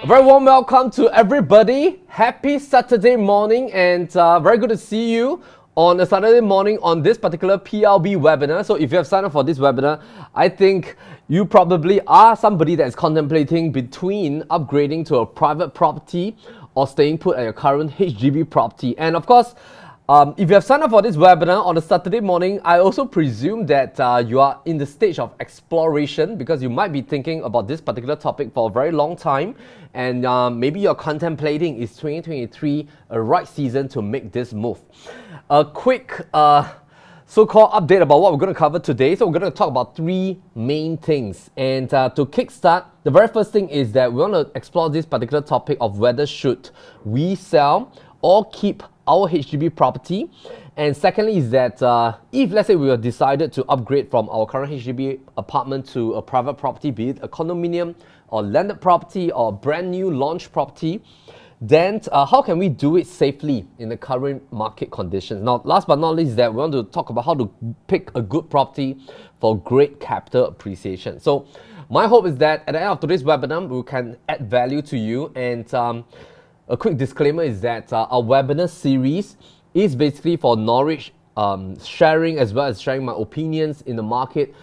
A very warm welcome to everybody. Happy Saturday morning, and very good to see you on a Saturday morning on this particular PLB webinar. So if you have signed up for this webinar, I think you probably are somebody that is contemplating between upgrading to a private property or staying put at your current HDB property. And of course, if you have signed up for this webinar on a Saturday morning, I also presume that you are in the stage of exploration, because you might be thinking about this particular topic for a very long time, and maybe you're contemplating, is 2023 a right season to make this move? A quick so-called update about what we're going to cover today. So we're going to talk about three main things, and to kickstart, the very first thing is that we want to explore this particular topic of whether should we sell or keep our HDB property. And secondly is that if let's say we have decided to upgrade from our current HDB apartment to a private property, be it a condominium or landed property or brand new launch property, then how can we do it safely in the current market conditions? Now, last but not least, that we want to talk about how to pick a good property for great capital appreciation. So my hope is that at the end of today's webinar, we can add value to you. And a quick disclaimer is that our webinar series is basically for knowledge sharing, as well as sharing my opinions in the market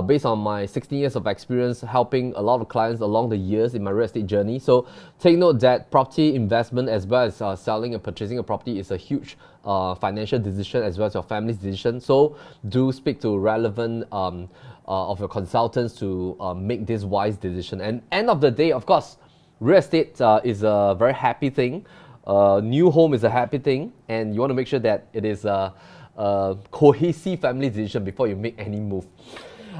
based on my 16 years of experience helping a lot of clients along the years in my real estate journey. So take note that property investment, as well as selling and purchasing a property, is a huge financial decision, as well as your family's decision. So do speak to relevant of your consultants to make this wise decision. And end of the day, of course, real estate is a very happy thing. New home is a happy thing, and you want to make sure that it is a cohesive family decision before you make any move.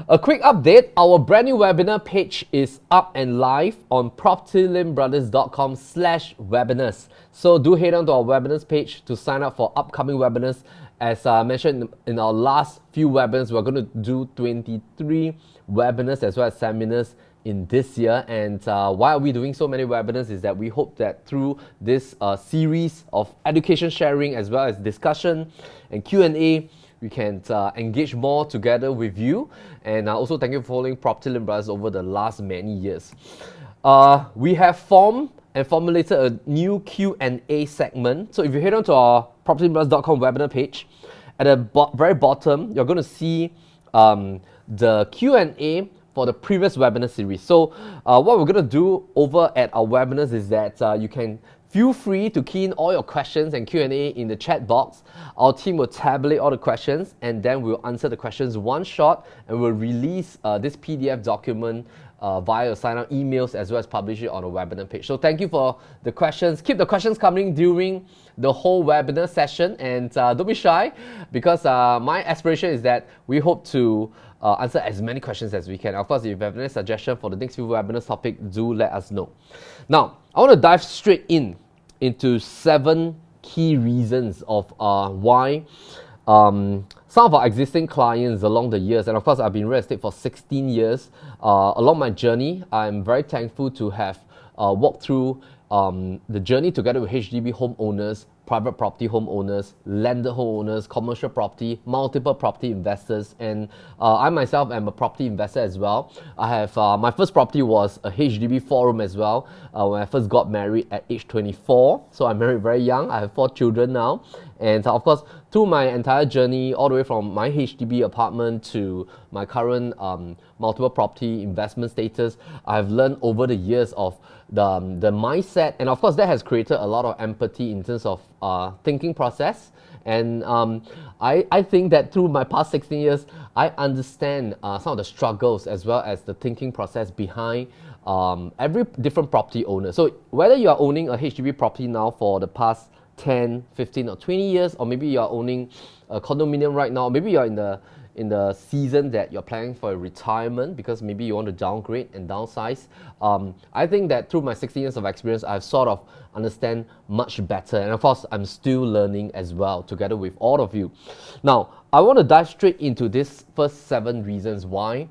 A quick update, our brand new webinar page is up and live on PropertyLimBrothers.com/webinars. So do head on to our webinars page to sign up for upcoming webinars. As mentioned in our last few webinars, we're going to do 23 webinars as well as seminars in this year. And why are we doing so many webinars is that we hope that through this series of education sharing, as well as discussion and Q&A, we can engage more together with you. And also thank you for following PropertyLimBrothers over the last many years. We have formed and formulated a new Q&A segment. So if you head on to our PropertyLimBrothers.com webinar page, at the very bottom, you're going to see the Q&A for the previous webinar series. So what we're going to do over at our webinars is that you can feel free to key in all your questions and Q&A in the chat box. Our team will tabulate all the questions, and then we'll answer the questions one shot, and we'll release this PDF document via sign-up emails, as well as publish it on a webinar page. So thank you for the questions. Keep the questions coming during the whole webinar session, and don't be shy, because my aspiration is that we hope to answer as many questions as we can. Of course, if you have any suggestion for the next few webinars topic, do let us know. Now, I want to dive straight into 7 key reasons of why some of our existing clients along the years, and of course I've been in real estate for 16 years, along my journey, I'm very thankful to have walked through the journey together with HDB homeowners, private property homeowners, landed homeowners, commercial property, multiple property investors, and I myself am a property investor as well. I have my first property was a HDB 4-room as well when I first got married at age 24. So I'm married very young. I have 4 children now, and of course through my entire journey, all the way from my HDB apartment to my current multiple property investment status, I've learned over the years of the mindset, and of course that has created a lot of empathy in terms of thinking process. And I think that through my past 16 years, I understand some of the struggles as well as the thinking process behind every different property owner. So whether you are owning a HDB property now for the past 10, 15 or 20 years, or maybe you are owning a condominium right now, maybe you're in the season that you're planning for a retirement because maybe you want to downgrade and downsize. I think that through my 16 years of experience, I've sort of understand much better. And of course, I'm still learning as well together with all of you. Now, I want to dive straight into this first 7 reasons why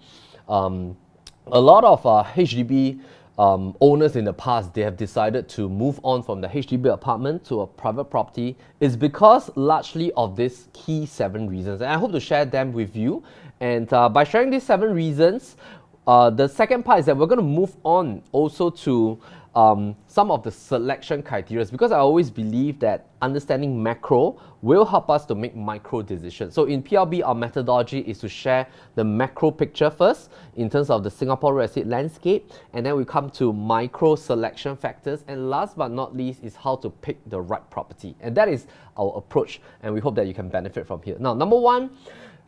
a lot of HDB owners in the past, they have decided to move on from the HDB apartment to a private property is because largely of these key 7 reasons. And I hope to share them with you. And by sharing these 7 reasons, the second part is that we're going to move on also to some of the selection criteria, because I always believe that understanding macro will help us to make micro decisions. So in PLB, our methodology is to share the macro picture first in terms of the Singapore real estate landscape, and then we come to micro selection factors, and last but not least is how to pick the right property. And that is our approach, and we hope that you can benefit from here. Now, number one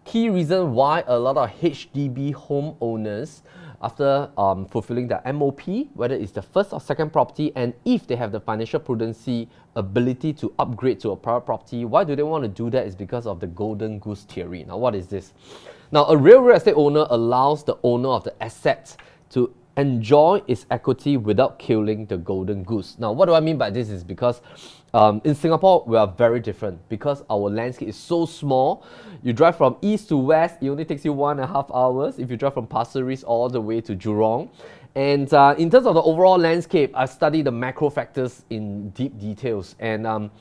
key reason why a lot of HDB homeowners, after fulfilling their MOP, whether it's the first or second property, and if they have the financial prudency ability to upgrade to a private property, why do they want to do that? Is because of the golden goose theory. Now, what is this? Now, a real estate owner allows the owner of the asset to enjoy its equity without killing the golden goose. Now, what do I mean by this is because in Singapore, we are very different because our landscape is so small. You drive from east to west, it only takes you 1.5 hours. If you drive from Pasir Ris all the way to Jurong. And in terms of the overall landscape, I've studied the macro factors in deep details. And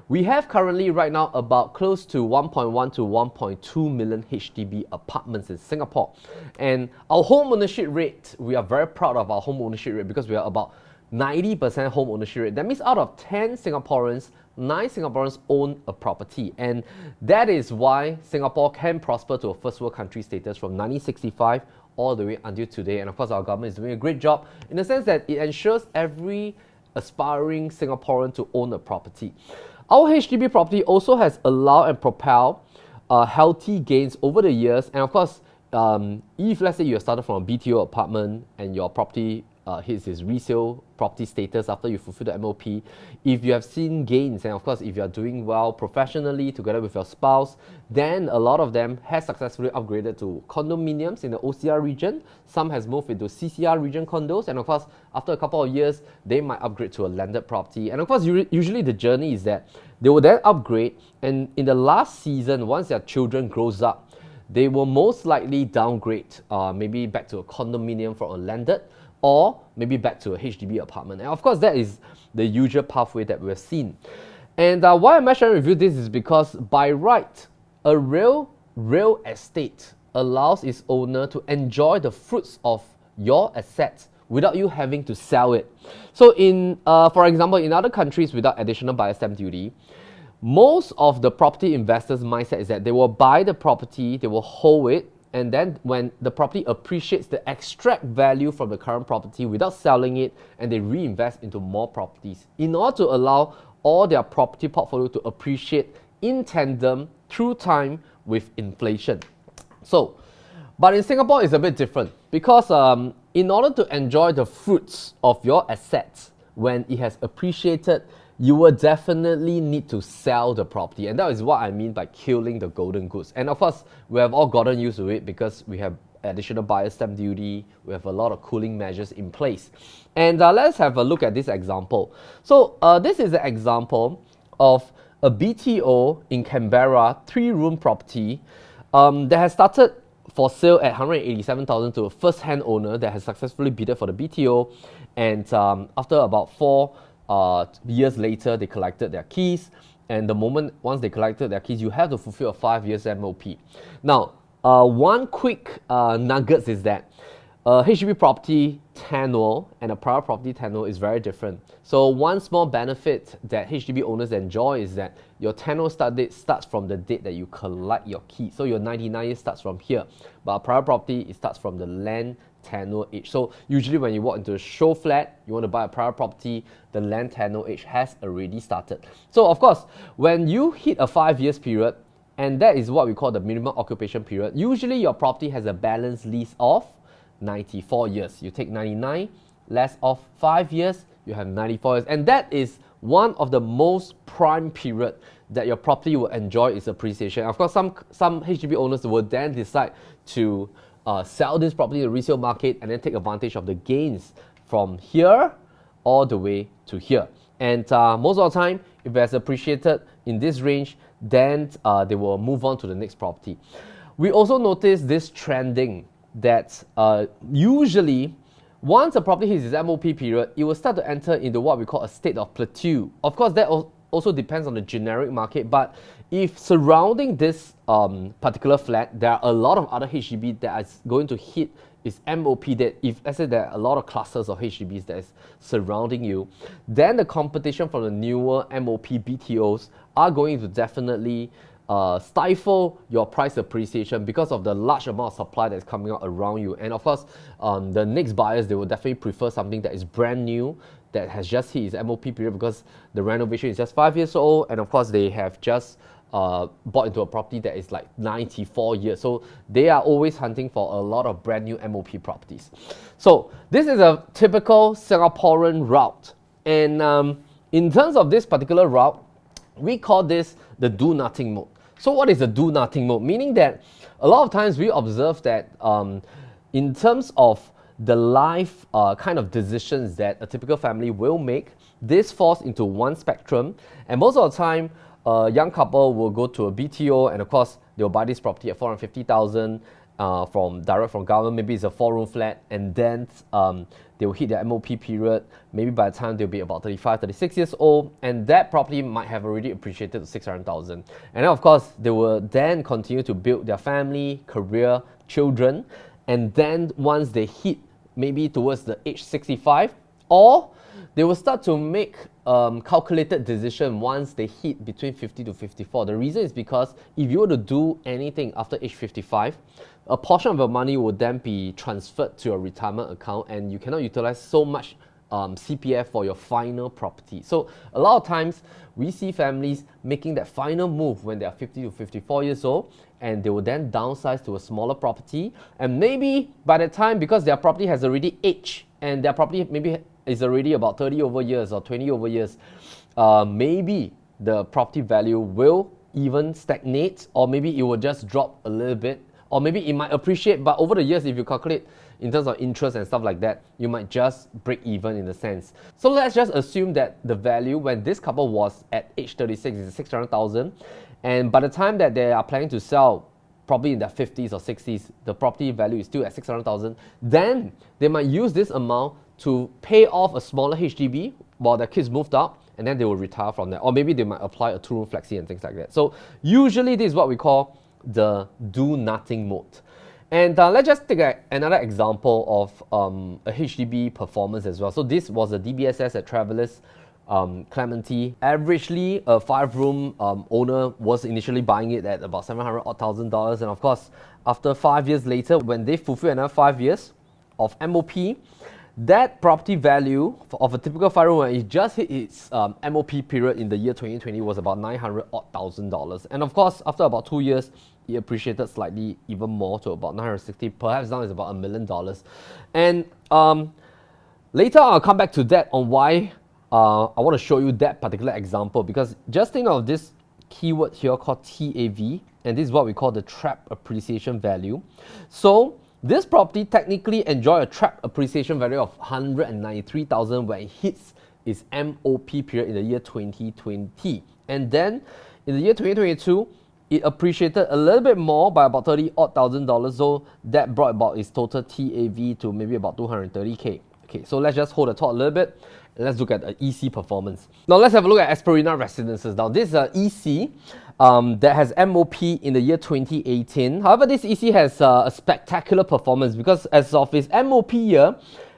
we have currently right now about close to 1.1 to 1.2 million HDB apartments in Singapore. And our home ownership rate, we are very proud of our home ownership rate because we are about 90% home ownership rate. That means out of 10 Singaporeans, 9 Singaporeans own a property. And that is why Singapore can prosper to a first world country status from 1965 all the way until today. And of course, our government is doing a great job in the sense that it ensures every aspiring Singaporean to own a property. Our HDB property also has allowed and propelled healthy gains over the years. And of course, if let's say you started from a BTO apartment and your property hits its resale property status after you fulfill the MOP, if you have seen gains, and of course if you are doing well professionally together with your spouse, then a lot of them has successfully upgraded to condominiums in the OCR region. Some has moved into CCR region condos, and of course after a couple of years they might upgrade to a landed property. And of course usually the journey is that they will then upgrade, and in the last season, once their children grows up, they will most likely downgrade maybe back to a condominium from a landed, or maybe back to a HDB apartment. And of course, that is the usual pathway that we've seen. And why am I sharing with you this is because by right, a real estate allows its owner to enjoy the fruits of your assets without you having to sell it. So in, for example, in other countries without additional buyer stamp duty, most of the property investors' mindset is that they will buy the property, they will hold it, and then when the property appreciates, they extract value from the current property without selling it, and they reinvest into more properties in order to allow all their property portfolio to appreciate in tandem through time with inflation. So, but in Singapore it's a bit different because in order to enjoy the fruits of your assets when it has appreciated, you will definitely need to sell the property. And that is what I mean by killing the golden goose. And of course, we have all gotten used to it because we have additional buyer stamp duty, we have a lot of cooling measures in place. And let's have a look at this example. So this is an example of a BTO in Canberra, 3-room property that has started for sale at 187,000 to a first-hand owner that has successfully bid for the BTO. And after about 4 years later, they collected their keys, and the moment once they collected their keys, you have to fulfill a 5 years MOP. Now, one quick nuggets is that HDB property tenure and a private property tenure is very different. So one small benefit that HDB owners enjoy is that your tenure start date starts from the date that you collect your key. So your 99 years starts from here, but a private property, it starts from the land tenure age. So usually when you walk into a show flat, you want to buy a private property, the land tenure age has already started. So of course, when you hit a 5 years period, and that is what we call the minimum occupation period, usually your property has a balance lease of 94 years. You take 99, less of 5 years, you have 94 years. And that is one of the most prime period that your property will enjoy its appreciation. Of course, some HDB owners will then decide to sell this property in the resale market and then take advantage of the gains from here all the way to here. And most of the time, if it has appreciated in this range, then they will move on to the next property. We also notice this trending that usually once a property hits its MOP period, it will start to enter into what we call a state of plateau. Of course, that also depends on the generic market, but if surrounding this particular flat, there are a lot of other HDB that is going to hit is MOP, that if let's say there are a lot of clusters of HDBs that is surrounding you, then the competition from the newer MOP BTOs are going to definitely stifle your price appreciation because of the large amount of supply that's coming out around you. And of course, the next buyers, they will definitely prefer something that is brand new, that has just hit its MOP period because the renovation is just 5 years old, and of course they have just bought into a property that is like 94 years. So they are always hunting for a lot of brand new MOP properties. So this is a typical Singaporean route. And in terms of this particular route, we call this the do nothing mode. So what is the do nothing mode? Meaning that a lot of times we observe that in terms of the life kind of decisions that a typical family will make, this falls into one spectrum. And most of the time, a young couple will go to a BTO, and of course, they'll buy this property at 450,000 from direct from government. Maybe it's a 4-room flat, and then they'll hit their MOP period. Maybe by the time they'll be about 35, 36 years old, and that property might have already appreciated to 600,000. And then, of course, they will then continue to build their family, career, children, and then once they hit maybe towards the age 65, or they will start to make calculated decision once they hit between 50 to 54. The reason is because if you were to do anything after age 55, a portion of your money will then be transferred to your retirement account, and you cannot utilize so much CPF for your final property. So a lot of times we see families making that final move when they are 50 to 54 years old, and they will then downsize to a smaller property, and maybe by the time, because their property has already aged and their property maybe is already about 30 over years or 20 over years, maybe the property value will even stagnate, or maybe it will just drop a little bit, or maybe it might appreciate, but over the years, if you calculate in terms of interest and stuff like that, you might just break even in a sense. So let's just assume that the value when this couple was at age 36 is 600,000, and by the time that they are planning to sell, probably in their 50s or 60s, the property value is still at 600,000, then they might use this amount to pay off a smaller HDB while their kids moved out, and then they will retire from there. Or maybe they might apply a 2-room flexi and things like that. So usually this is what we call the do nothing mode. And let's just take another example of a HDB performance as well. So this was a DBSS at Travelers Clementi. Averagely, a 5-room owner was initially buying it at about $700,000. And of course, after 5 years later, when they fulfill another 5 years of MOP, that property value of a typical 5-room, when it just hit its MOP period in the year 2020, was about $900,000. And of course, after about 2 years, it appreciated slightly even more to about 960, perhaps now it's about $1 million. And later I'll come back to that on why I want to show you that particular example, because just think of this keyword here called TAV, and this is what we call the trap appreciation value. So this property technically enjoy a trap appreciation value of 193,000 when it hits its MOP period in the year 2020. And then in the year 2022, it appreciated a little bit more by about $30,000. So that brought about its total TAV to maybe about 230K. Okay, so let's just hold the thought a little bit. Let's look at the EC performance. Now let's have a look at Esperina Residences. Now this is an EC that has MOP in the year 2018. However, this EC has a spectacular performance because as of its MOP year,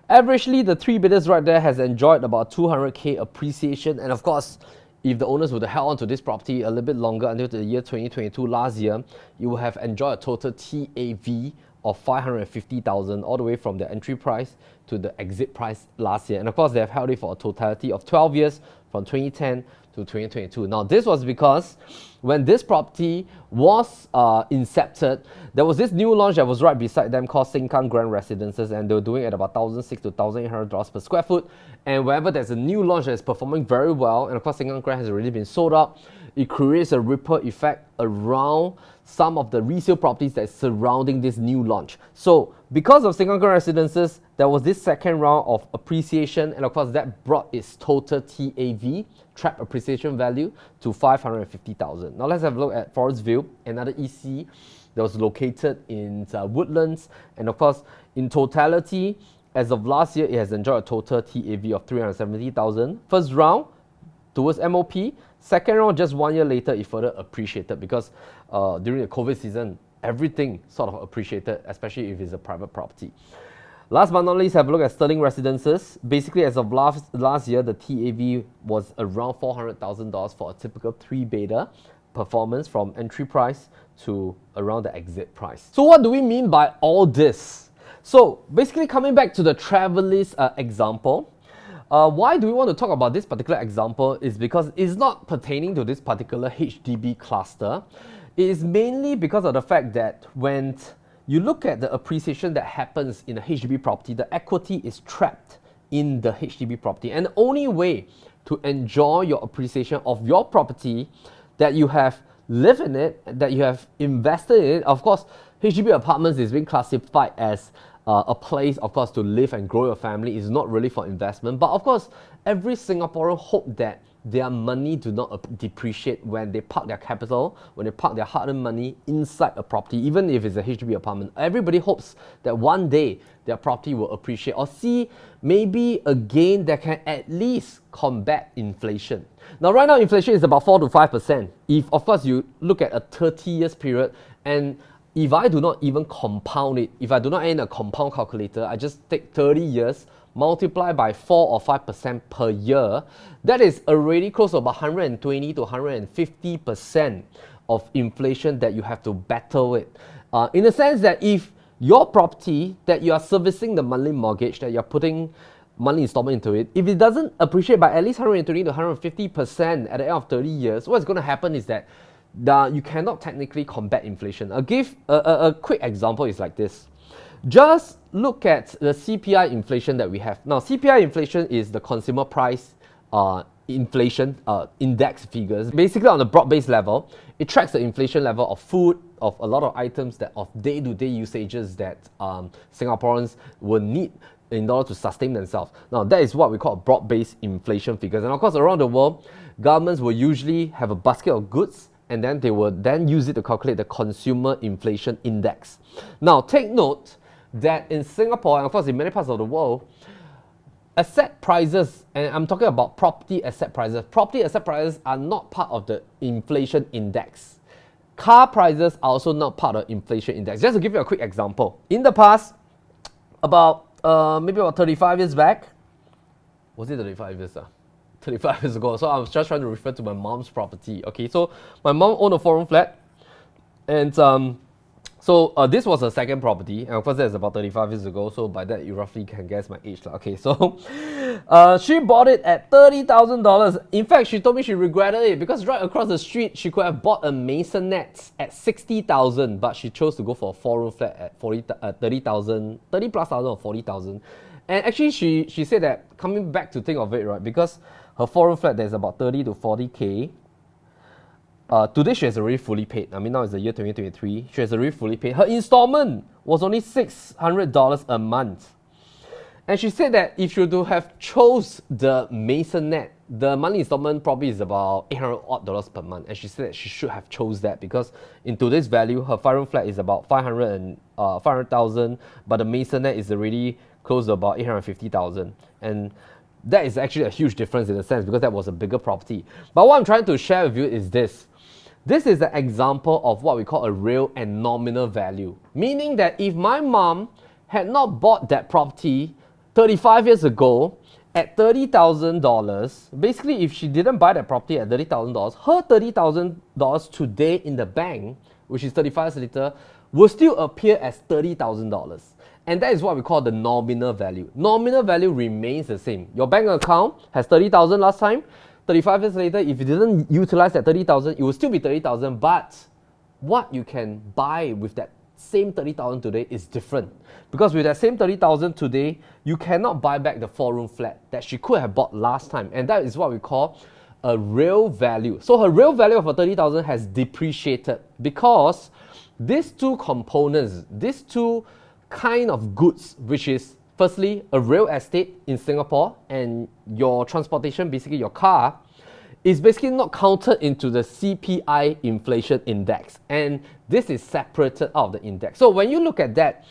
averagely the 3 bidders right there has enjoyed about 200K appreciation. And of course, if the owners would have held on to this property a little bit longer until the year 2022 last year, you will have enjoyed a total TAV of 550,000 all the way from the entry price to the exit price last year. And of course, they have held it for a totality of 12 years from 2010 to 2022. Now, this was because when this property was incepted, there was this new launch that was right beside them called Sengkang Grand Residences, and they were doing it at about $1,600 to $1,800 per square foot. And whenever there's a new launch that is performing very well, and of course Sengkang Grand has already been sold out, it creates a ripple effect around some of the resale properties that is surrounding this new launch. So because of Sengkang Grand Residences, there was this second round of appreciation, and of course that brought its total TAV, trap appreciation value, to 550,000. Now let's have a look at Forest View, another EC that was located in Woodlands, and of course in totality, as of last year, it has enjoyed a total TAV of 370,000. First round towards MOP, Second round, just 1 year later, it further appreciated because during the COVID season, everything sort of appreciated, especially if it's a private property. Last but not least, have a look at Sterling Residences. Basically, as of last year, the TAV was around $400,000 for a typical 3-beta performance from entry price to around the exit price. So what do we mean by all this? So basically, coming back to the Travelist example, why do we want to talk about this particular example is because it's not pertaining to this particular HDB cluster. It is mainly because of the fact that when you look at the appreciation that happens in a HDB property, the equity is trapped in the HDB property. And the only way to enjoy your appreciation of your property that you have lived in it, that you have invested in it, of course, HDB apartments is being classified as a place, of course, to live and grow your family. Is not really for investment. But of course, every Singaporean hope that their money do not depreciate when they park their capital, when they park their hard-earned money inside a property, even if it's a HDB apartment. Everybody hopes that one day their property will appreciate or see maybe a gain that can at least combat inflation. Now, right now, inflation is about 4 to 5%. If, of course, you look at a 30 years period, and if I do not even compound it, if I do not add in a compound calculator, I just take 30 years, multiply by 4 or 5% per year, that is already close to about 120 to 150% of inflation that you have to battle with. In the sense that if your property that you are servicing the monthly mortgage, that you're putting monthly installment into it, if it doesn't appreciate by at least 120 to 150% at the end of 30 years, what's going to happen is that you cannot technically combat inflation. I'll give a quick example is like this. Just look at the CPI inflation that we have. Now, CPI inflation is the consumer price inflation index figures. Basically, on a broad-based level, it tracks the inflation level of food, of a lot of items that of day-to-day usages that Singaporeans will need in order to sustain themselves. Now, that is what we call broad-based inflation figures. And of course, around the world, governments will usually have a basket of goods, and then they will then use it to calculate the consumer inflation index. Now, take note that in Singapore, and of course in many parts of the world, asset prices, and I'm talking about property asset prices are not part of the inflation index. Car prices are also not part of the inflation index. Just to give you a quick example, in the past, maybe about 35 years back, was it 35 years? 35 years ago. So I was just trying to refer to my mom's property. Okay, so my mom owned a 4-room flat, and so this was her second property, and of course that's about 35 years ago. So by that you roughly can guess my age. Okay, so she bought it at $30,000. In fact, she told me she regretted it because right across the street she could have bought a maisonette at $60,000, but she chose to go for a 4-room flat at $30,000 or $40,000. And actually, she said that, coming back to think of it, right, because her 4-room flat there's about 30 to 40K. Today she has already fully paid. I mean, now it's the year 2023. She has already fully paid. Her installment was only $600 a month. And she said that if she were to have chose the maisonette, the monthly installment probably is about $800 per month. And she said that she should have chose that because in today's value, her 5-room flat is about $500,000, but the maisonette is already close to about $850,000. And that is actually a huge difference in a sense because that was a bigger property. But what I'm trying to share with you is this. This is an example of what we call a real and nominal value. Meaning that if my mom had not bought that property 35 years ago at $30,000, basically if she didn't buy that property at $30,000, her $30,000 today in the bank, which is 35 years later, will still appear as $30,000. And that is what we call the nominal value. Nominal value remains the same. Your bank account has 30,000 last time. 35 years later, if you didn't utilize that 30,000, it will still be 30,000. But what you can buy with that same 30,000 today is different. Because with that same 30,000 today, you cannot buy back the 4-room flat that she could have bought last time. And that is what we call a real value. So her real value of her 30,000 has depreciated because these two components, these two kind of goods, which is firstly a real estate in Singapore and your transportation, basically your car, is basically not counted into the CPI inflation index, and this is separated out of the index. So when you look at that,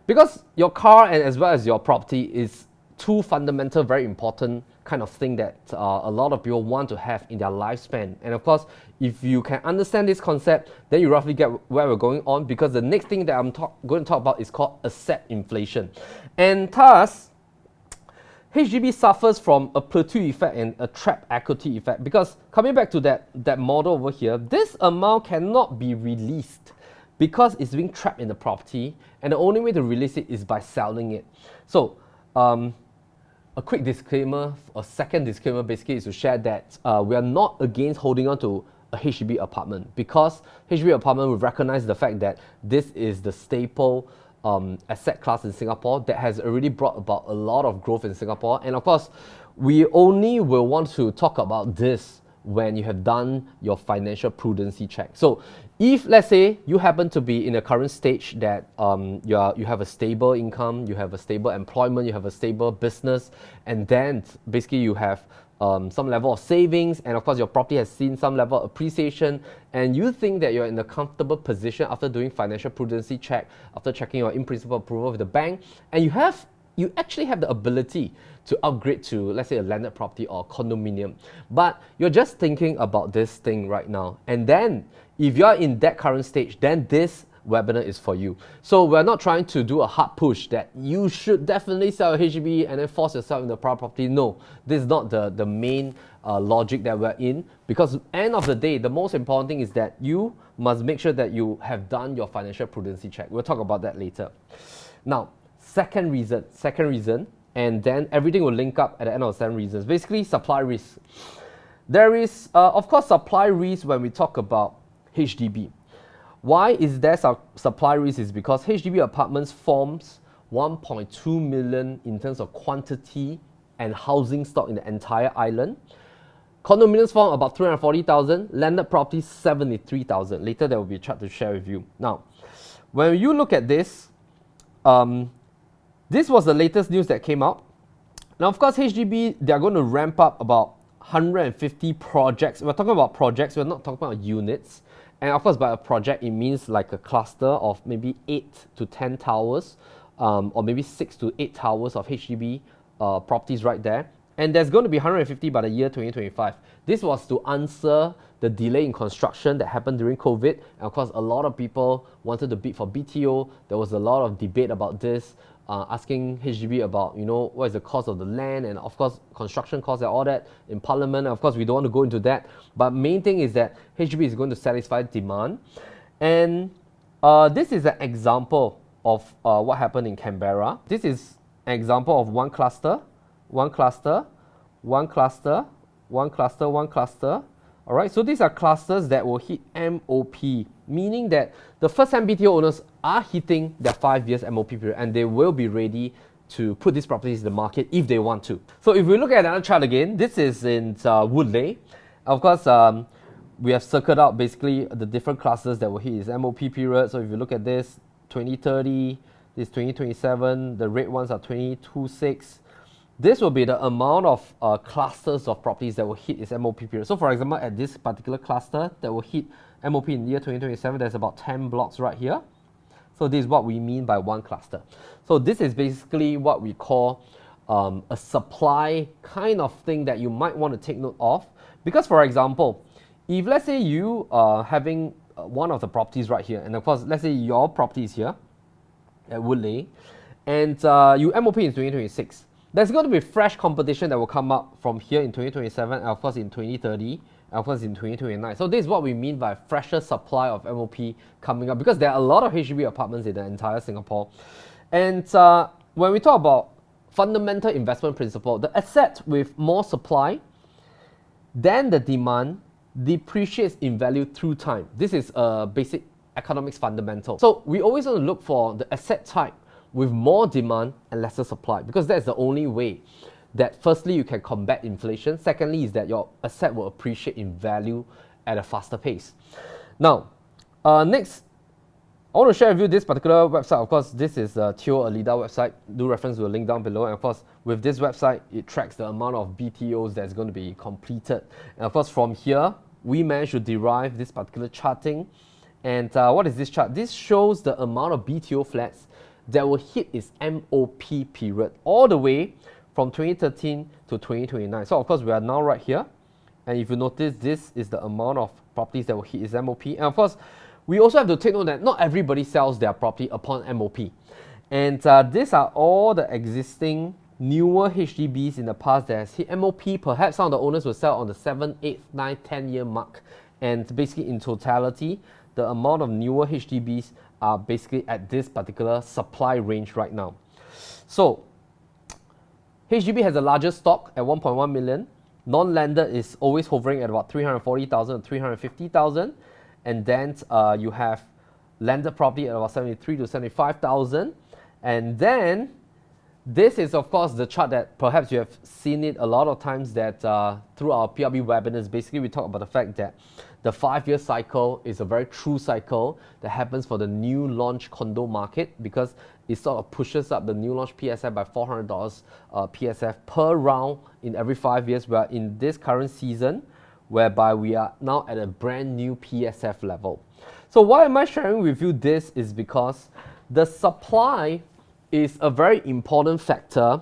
because your car and as well as your property is two fundamental, very important kind of thing that a lot of people want to have in their lifespan. And of course, if you can understand this concept, then you roughly get where we're going on, because the next thing that I'm going to talk about is called asset inflation. And thus, HDB suffers from a plateau effect and a trapped equity effect, because coming back to that model over here, this amount cannot be released because it's being trapped in the property, and the only way to release it is by selling it. So a quick disclaimer, a second disclaimer basically is to share that we are not against holding on to a HDB apartment, because HDB apartment will recognize the fact that this is the staple asset class in Singapore that has already brought about a lot of growth in Singapore. And of course, we only will want to talk about this when you have done your financial prudency check. So if, let's say, you happen to be in a current stage that you have a stable income, you have a stable employment, you have a stable business, and then basically you have some level of savings, and of course your property has seen some level of appreciation, and you think that you're in a comfortable position after doing financial prudency check, after checking your in-principle approval with the bank, and you actually have the ability to upgrade to, let's say, a landed property or condominium, but you're just thinking about this thing right now. And then if you're in that current stage, then this webinar is for you. So we're not trying to do a hard push that you should definitely sell a HDB and then force yourself in the private property. No, this is not the main logic that we're in, because end of the day, the most important thing is that you must make sure that you have done your financial prudency check. We'll talk about that later. Now, second reason, and then everything will link up at the end of the 7 reasons. Basically, supply risk. There is, of course, supply risk when we talk about HDB. Why is there supply risk? Is because HDB apartments forms 1.2 million in terms of quantity and housing stock in the entire island. Condominiums form about 340,000, landed properties 73,000. Later there will be a chart to share with you. Now, when you look at this, this was the latest news that came out. Now, of course, HDB, they are going to ramp up about 150 projects. We're talking about projects, we're not talking about units. And of course, by a project, it means like a cluster of maybe 8 to 10 towers, or maybe 6 to 8 towers of HDB properties right there. And there's going to be 150 by the year 2025. This was to answer the delay in construction that happened during COVID. And of course, a lot of people wanted to bid for BTO. There was a lot of debate about this, asking HDB about, what is the cost of the land, and of course, construction costs and all that in Parliament. And of course, we don't want to go into that. But main thing is that HDB is going to satisfy demand. And this is an example of what happened in Canberra. This is an example of one cluster, one cluster, one cluster, one cluster, one cluster. All right, so these are clusters that will hit MOP, meaning that the first-time BTO owners are hitting their 5 years MOP period, and they will be ready to put these properties in the market if they want to. So if we look at another chart again, this is in Woodleigh. Of course, we have circled out basically the different clusters that will hit its MOP period. So if you look at this, 2030, this 2027, the red ones are 2026. This will be the amount of clusters of properties that will hit its MOP period. So for example, at this particular cluster that will hit MOP in the year 2027, there's about 10 blocks right here. So this is what we mean by one cluster. So this is basically what we call a supply kind of thing that you might want to take note of. Because for example, if let's say you are having one of the properties right here, and of course, let's say your property is here at Woodleigh, and you MOP in 2026, there's going to be fresh competition that will come up from here in 2027, and of course in 2030, and of course in 2029. So this is what we mean by fresher supply of MOP coming up, because there are a lot of HDB apartments in the entire Singapore. And when we talk about fundamental investment principle, the asset with more supply than the demand depreciates in value through time. This is a basic economics fundamental. So we always want to look for the asset type with more demand and lesser supply, because that's the only way that firstly you can combat inflation. Secondly is that your asset will appreciate in value at a faster pace. Now, next, I want to share with you this particular website. Of course, this is Teo Alida website. Do reference to the link down below. And of course, with this website, it tracks the amount of BTOs that's going to be completed. And of course, from here, we managed to derive this particular charting. And what is this chart? This shows the amount of BTO flats that will hit its MOP period all the way from 2013 to 2029. So of course we are now right here, and if you notice, this is the amount of properties that will hit its MOP. And of course, we also have to take note that not everybody sells their property upon MOP. And these are all the existing newer HDBs in the past that has hit MOP. Perhaps some of the owners will sell on the 7, 8, 9, 10 year mark. And basically in totality, the amount of newer HDBs are basically at this particular supply range right now. So HDB has the largest stock at 1.1 million. Non-landed is always hovering at about 340,000 to 350,000. And then you have landed property at about 73 to 75,000. And then this is of course the chart that perhaps you have seen it a lot of times, that through our PRB webinars. Basically we talk about the fact that the 5-year cycle is a very true cycle that happens for the new launch condo market, because it sort of pushes up the new launch PSF by $400 PSF per round in every 5 years. We are in this current season whereby we are now at a brand new PSF level. So why am I sharing with you this is because the supply is a very important factor,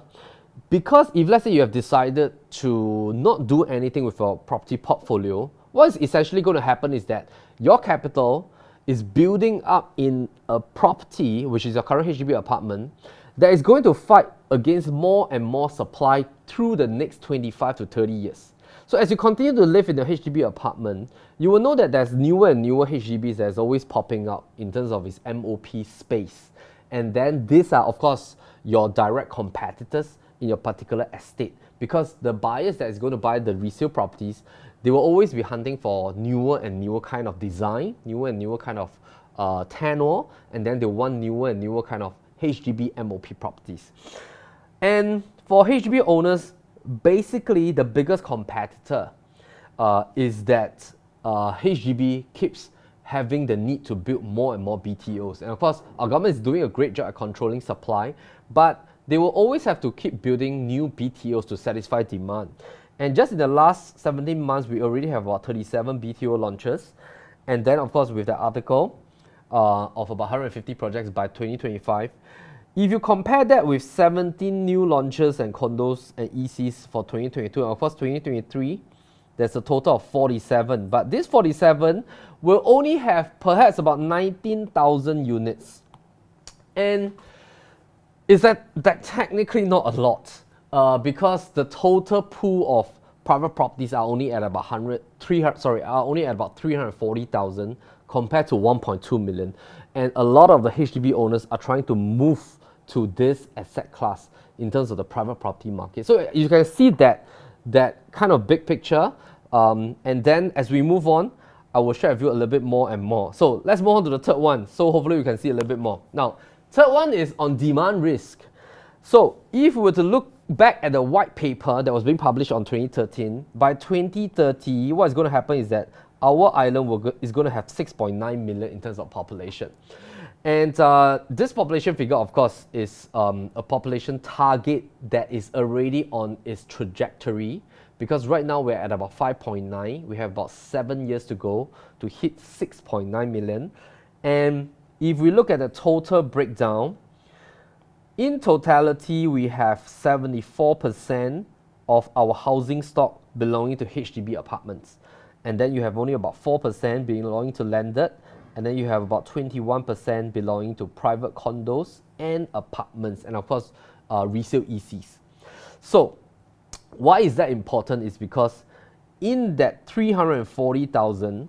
because if let's say you have decided to not do anything with your property portfolio, what is essentially going to happen is that your capital is building up in a property, which is your current HDB apartment, that is going to fight against more and more supply through the next 25 to 30 years. So as you continue to live in the HDB apartment, you will know that there's newer and newer HDBs that's always popping up in terms of its MOP space. And then these are, of course, your direct competitors in your particular estate, because the buyers that is going to buy the resale properties, they will always be hunting for newer and newer kind of design, newer and newer kind of tenure, and then they want newer and newer kind of HDB MOP properties. And for HDB owners, basically the biggest competitor is that HDB keeps having the need to build more and more BTOs. And of course, our government is doing a great job at controlling supply, but they will always have to keep building new BTOs to satisfy demand. And just in the last 17 months, we already have about 37 BTO launches. And then of course, with the article of about 150 projects by 2025, if you compare that with 17 new launches and condos and ECs for 2022, and of course 2023, there's a total of 47. But this 47 will only have perhaps about 19,000 units. And is that technically not a lot? Because the total pool of private properties are only at about 340,000 compared to 1.2 million. And a lot of the HDB owners are trying to move to this asset class in terms of the private property market. So you can see that kind of big picture. And then as we move on, I will share with you a little bit more and more. So let's move on to the third one. So hopefully you can see a little bit more. Now, third one is on demand risk. So if we were to look back at the white paper that was being published on 2013, by 2030, what is going to happen is that our island is going to have 6.9 million in terms of population. And this population figure, of course, is a population target that is already on its trajectory, because right now we're at about 5.9. We have about 7 years to go to hit 6.9 million. And if we look at the total breakdown, in totality, we have 74% of our housing stock belonging to HDB apartments. And then you have only about 4% belonging to landed, and then you have about 21% belonging to private condos and apartments, and of course, resale ECs. So, why is that important? Is because in that 340,000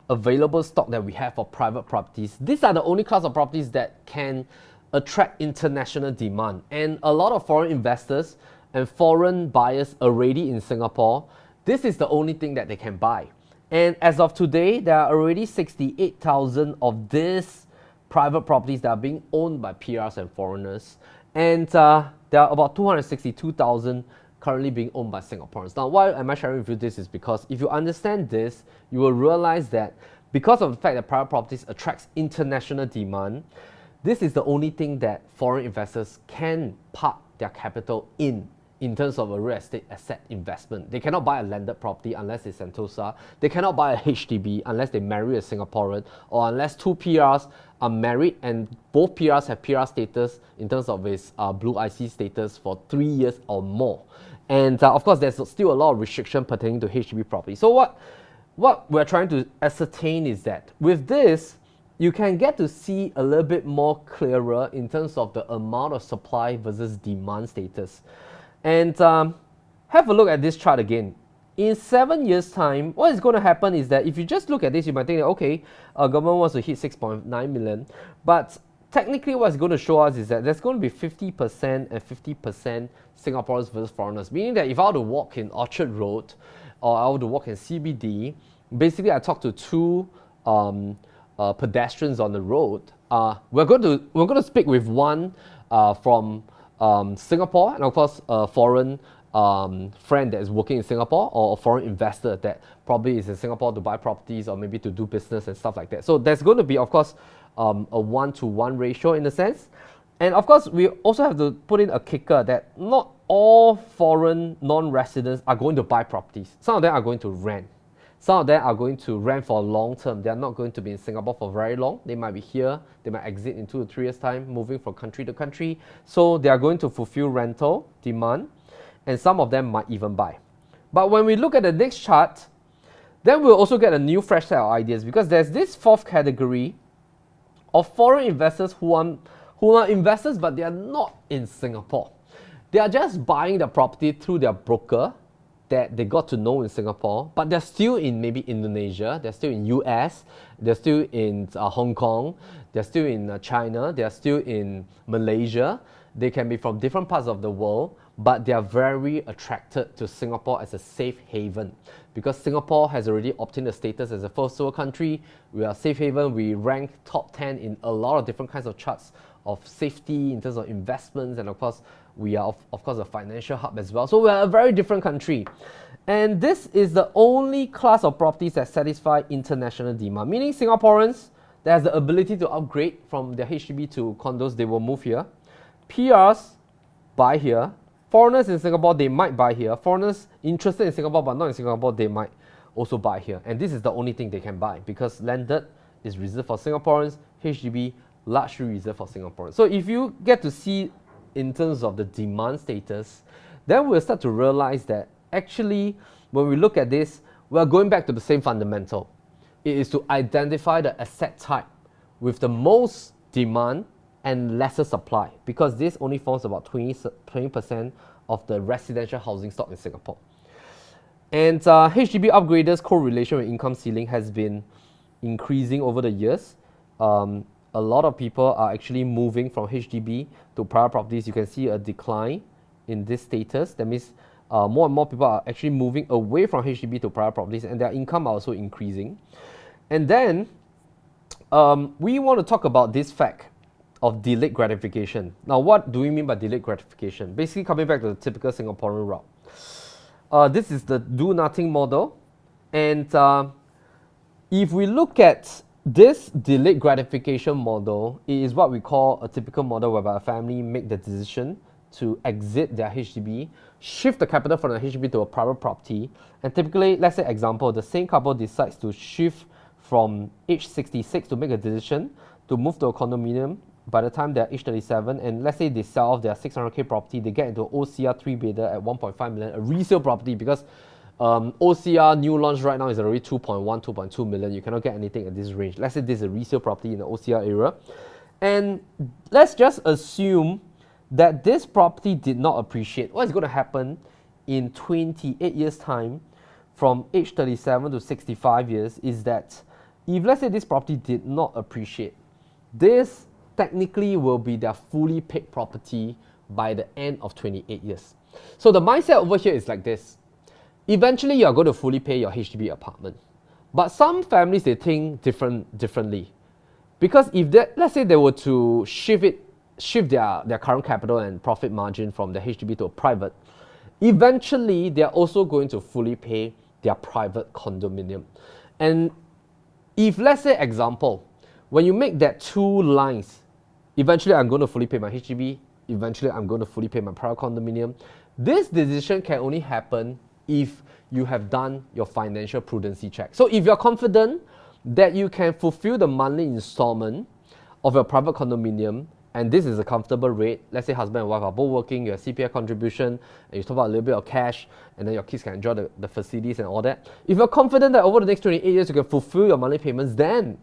available stock that we have for private properties, these are the only class of properties that can attract international demand. And a lot of foreign investors and foreign buyers already in Singapore, this is the only thing that they can buy. And as of today, there are already 68,000 of these private properties that are being owned by PRs and foreigners. And there are about 262,000 currently being owned by Singaporeans. Now, why am I sharing with you this is because if you understand this, you will realize that because of the fact that private properties attracts international demand, this is the only thing that foreign investors can park their capital in in terms of a real estate asset investment. They cannot buy a landed property unless it's Sentosa. They cannot buy a HDB unless they marry a Singaporean, or unless two PRs are married and both PRs have PR status in terms of his blue IC status for 3 years or more. And of course, there's still a lot of restriction pertaining to HDB property. So what we're trying to ascertain is that with this, you can get to see a little bit more clearer in terms of the amount of supply versus demand status. And have a look at this chart again. In 7 years' time, what is going to happen is that if you just look at this, you might think, okay, government wants to hit 6.9 million. But technically, what's going to show us is that there's going to be 50% and 50% Singaporeans versus foreigners. Meaning that if I were to walk in Orchard Road or I were to walk in CBD, basically I talk to two pedestrians on the road. We're going to speak with one from Singapore, and of course a foreign friend that is working in Singapore, or a foreign investor that probably is in Singapore to buy properties or maybe to do business and stuff like that. So there's going to be, of course, a 1-to-1 ratio in a sense. And of course, we also have to put in a kicker that not all foreign non-residents are going to buy properties. Some of them are going to rent. Some of them are going to rent for long term. They are not going to be in Singapore for very long. They might be here. They might exit in 2 to 3 years' time, moving from country to country. So they are going to fulfill rental demand, and some of them might even buy. But when we look at the next chart, then we'll also get a new fresh set of ideas, because there's this fourth category of foreign investors who are investors, but they are not in Singapore. They are just buying the property through their broker that they got to know in Singapore, but they're still in maybe Indonesia, they're still in US, they're still in Hong Kong, they're still in China, they're still in Malaysia. They can be from different parts of the world, but they are very attracted to Singapore as a safe haven, because Singapore has already obtained the status as a first world country. We are safe haven. We rank top 10 in a lot of different kinds of charts of safety in terms of investments, and of course we are of course a financial hub as well. So we are a very different country, and this is the only class of properties that satisfy international demand, meaning Singaporeans that has the ability to upgrade from their HDB to condos, they will move here. PRs buy here. Foreigners in Singapore, they might buy here. Foreigners interested in Singapore but not in Singapore, they might also buy here. And this is the only thing they can buy, because landed is reserved for Singaporeans, HDB largely reserved for Singaporeans. So if you get to see in terms of the demand status, then we'll start to realize that actually when we look at this, we're going back to the same fundamental. It is to identify the asset type with the most demand and lesser supply, because this only forms about 20% of the residential housing stock in Singapore. And HDB upgraders' correlation with income ceiling has been increasing over the years. A lot of people are actually moving from HDB to private properties. You can see a decline in this status. That means more and more people are actually moving away from HDB to private properties, and their income are also increasing. And then we want to talk about this fact of delayed gratification. Now, what do we mean by delayed gratification? Basically, coming back to the typical Singaporean route. This is the do-nothing model. And if we look at this delayed gratification model, it is what we call a typical model whereby a family make the decision to exit their HDB, shift the capital from the HDB to a private property. And typically, let's say example, the same couple decides to shift from age 66 to make a decision to move to a condominium by the time they're age 37, and let's say they sell off their 600k property, they get into an OCR 3-bedder at 1.5 million, a resale property, because OCR new launch right now is already 2.1, 2.2 million. You cannot get anything at this range. Let's say this is a resale property in the OCR area. And let's just assume that this property did not appreciate. What is going to happen in 28 years' time from age 37 to 65 years is that if let's say this property did not appreciate, this technically will be their fully paid property by the end of 28 years. So the mindset over here is like this. Eventually, you are going to fully pay your HDB apartment. But some families, they think differently. Because if let's say they were to shift their current capital and profit margin from the HDB to a private, eventually, they are also going to fully pay their private condominium. And if let's say example, when you make that two lines, eventually I'm going to fully pay my HDB, eventually I'm going to fully pay my private condominium, This decision can only happen if you have done your financial prudency check. So if you're confident that you can fulfill the monthly installment of your private condominium, and this is a comfortable rate, let's say husband and wife are both working, you have CPF contribution, and you top up a little bit of cash, and then your kids can enjoy the facilities and all that. If you're confident that over the next 28 years you can fulfill your monthly payments, then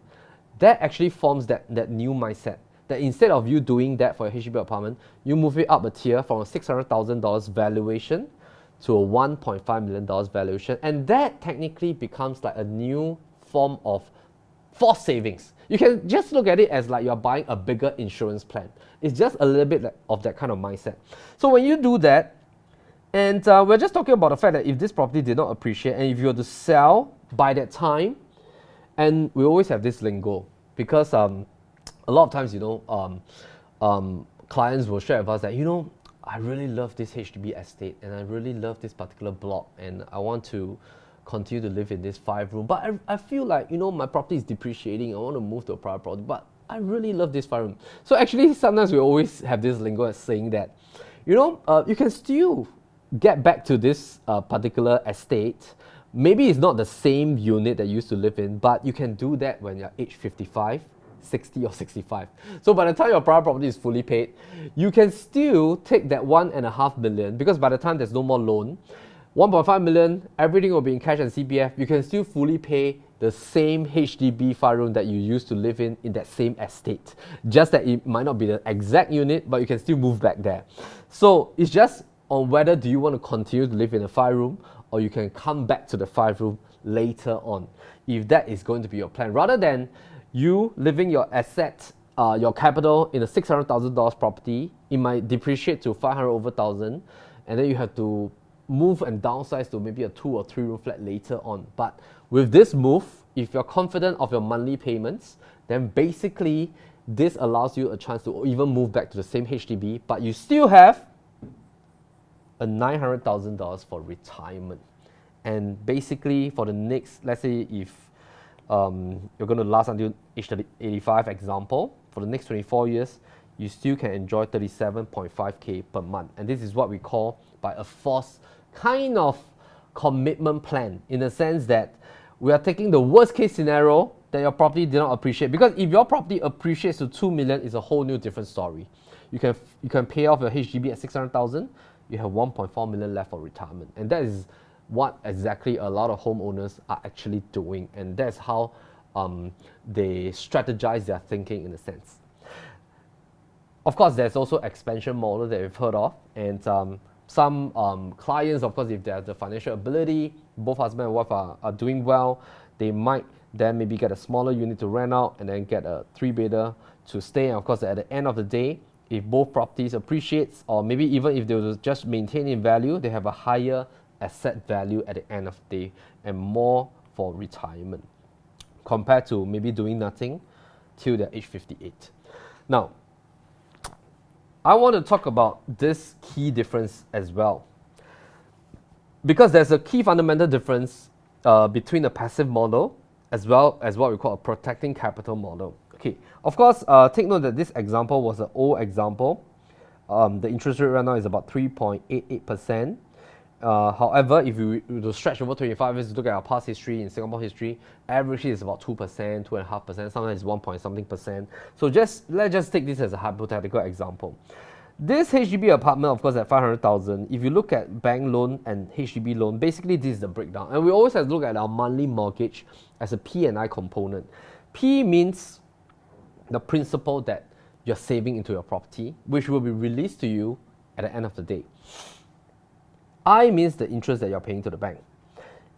that actually forms that new mindset. That instead of you doing that for a HDB apartment, you move it up a tier from a $600,000 valuation to a $1.5 million valuation. And that technically becomes like a new form of forced savings. You can just look at it as like you're buying a bigger insurance plan. It's just a little bit of that kind of mindset. So when you do that, and we're just talking about the fact that if this property did not appreciate, and if you were to sell by that time, and we always have this lingo, because a lot of times, clients will share with us that, I really love this HDB estate, and I really love this particular block, and I want to continue to live in this 5-room, but I feel like, my property is depreciating, I want to move to a private property, but I really love this 5-room. So actually, sometimes we always have this lingo as saying that, you can still get back to this particular estate. Maybe it's not the same unit that you used to live in, but you can do that when you're age 55, 60 or 65. So by the time your private property is fully paid, you can still take that $1.5 million, because by the time there's no more loan, 1.5 million, everything will be in cash and CPF. You can still fully pay the same HDB 5-room that you used to live in that same estate. Just that it might not be the exact unit, but you can still move back there. So it's just on whether do you want to continue to live in a 5-room, or you can come back to the 5-room later on, if that is going to be your plan. Rather than you living your asset, your capital in a $600,000 property, it might depreciate to 500 over thousand, and then you have to move and downsize to maybe a 2 or 3-room flat later on. But with this move, if you're confident of your monthly payments, then basically this allows you a chance to even move back to the same HDB, but you still have a $900,000 for retirement. And basically for the next, let's say if you're going to last until age 85 example, for the next 24 years, you still can enjoy 37.5K per month. And this is what we call by a forced kind of commitment plan, in the sense that we are taking the worst case scenario that your property did not appreciate. Because if your property appreciates to 2 million, it's a whole new different story. You can pay off your HDB at 600,000, you have 1.4 million left for retirement. And that is what exactly a lot of homeowners are actually doing. And that's how they strategize their thinking, in a sense. Of course, there's also expansion model that we've heard of, and some clients, of course, if they have the financial ability, both husband and wife are doing well, they might then maybe get a smaller unit to rent out and then get a 3-bedder to stay. And of course, at the end of the day, if both properties appreciates, or maybe even if they will just maintain in value, they have a higher asset value at the end of the day and more for retirement, compared to maybe doing nothing till they're age 58. Now, I want to talk about this key difference as well, because there's a key fundamental difference between the passive model as well as what we call a protecting capital model. Okay, of course, take note that this example was an old example. The interest rate right now is about 3.88%. However, if you were to stretch over 25 years, look at our past history, in Singapore history, averagely is about 2%, 2.5%, sometimes it's 1 point something percent. So let's just take this as a hypothetical example. This HDB apartment, of course, at 500,000, if you look at bank loan and HDB loan, basically this is the breakdown. And we always have to look at our monthly mortgage as a P&I component. P means the principal that you're saving into your property, which will be released to you at the end of the day. I means the interest that you're paying to the bank.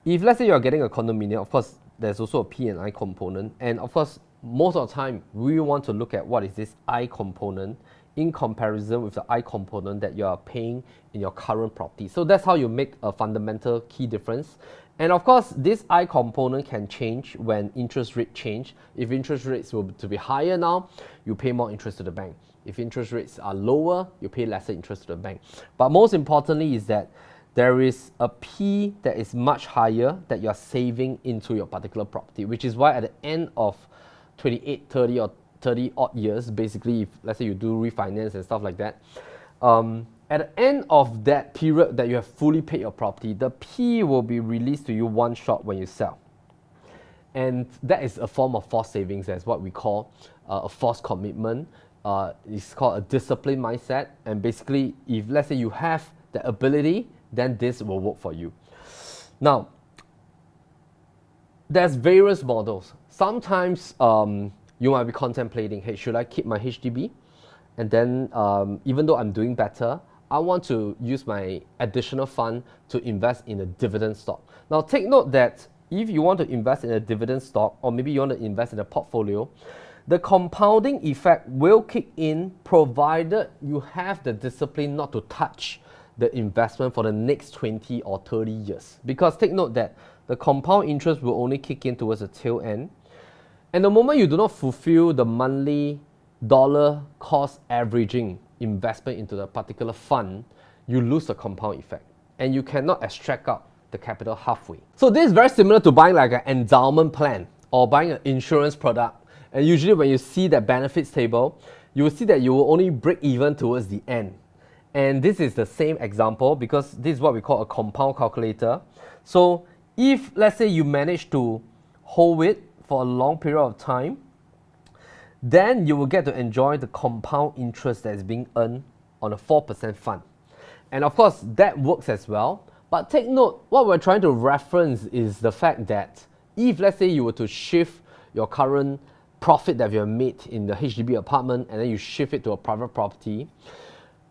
If let's say you're getting a condominium, of course, there's also a P&I component. And of course, most of the time, we want to look at what is this I component in comparison with the I component that you are paying in your current property. So that's how you make a fundamental key difference. And of course, this I component can change when interest rate change. If interest rates were to be higher now, you pay more interest to the bank. If interest rates are lower, you pay lesser interest to the bank. But most importantly is that there is a P that is much higher that you're saving into your particular property, which is why at the end of 28, 30 or 30 odd years, basically, if let's say you do refinance and stuff like that, At the end of that period that you have fully paid your property, the P will be released to you one shot when you sell. And that is a form of forced savings. That's what we call a forced commitment. It's called a disciplined mindset. And basically, if let's say you have the ability, then this will work for you. Now, there's various models. Sometimes you might be contemplating, hey, should I keep my HDB? And then even though I'm doing better, I want to use my additional fund to invest in a dividend stock. Now, take note that if you want to invest in a dividend stock, or maybe you want to invest in a portfolio, the compounding effect will kick in provided you have the discipline not to touch the investment for the next 20 or 30 years. Because take note that the compound interest will only kick in towards the tail end. And the moment you do not fulfill the monthly dollar cost averaging investment into the particular fund, you lose the compound effect. And you cannot extract out the capital halfway. So this is very similar to buying like an endowment plan or buying an insurance product. And usually when you see that benefits table, you will see that you will only break even towards the end. And this is the same example because this is what we call a compound calculator. So if let's say you manage to hold it for a long period of time, then you will get to enjoy the compound interest that is being earned on a 4% fund. And of course, that works as well. But take note, what we're trying to reference is the fact that if, let's say, you were to shift your current profit that you have made in the HDB apartment and then you shift it to a private property,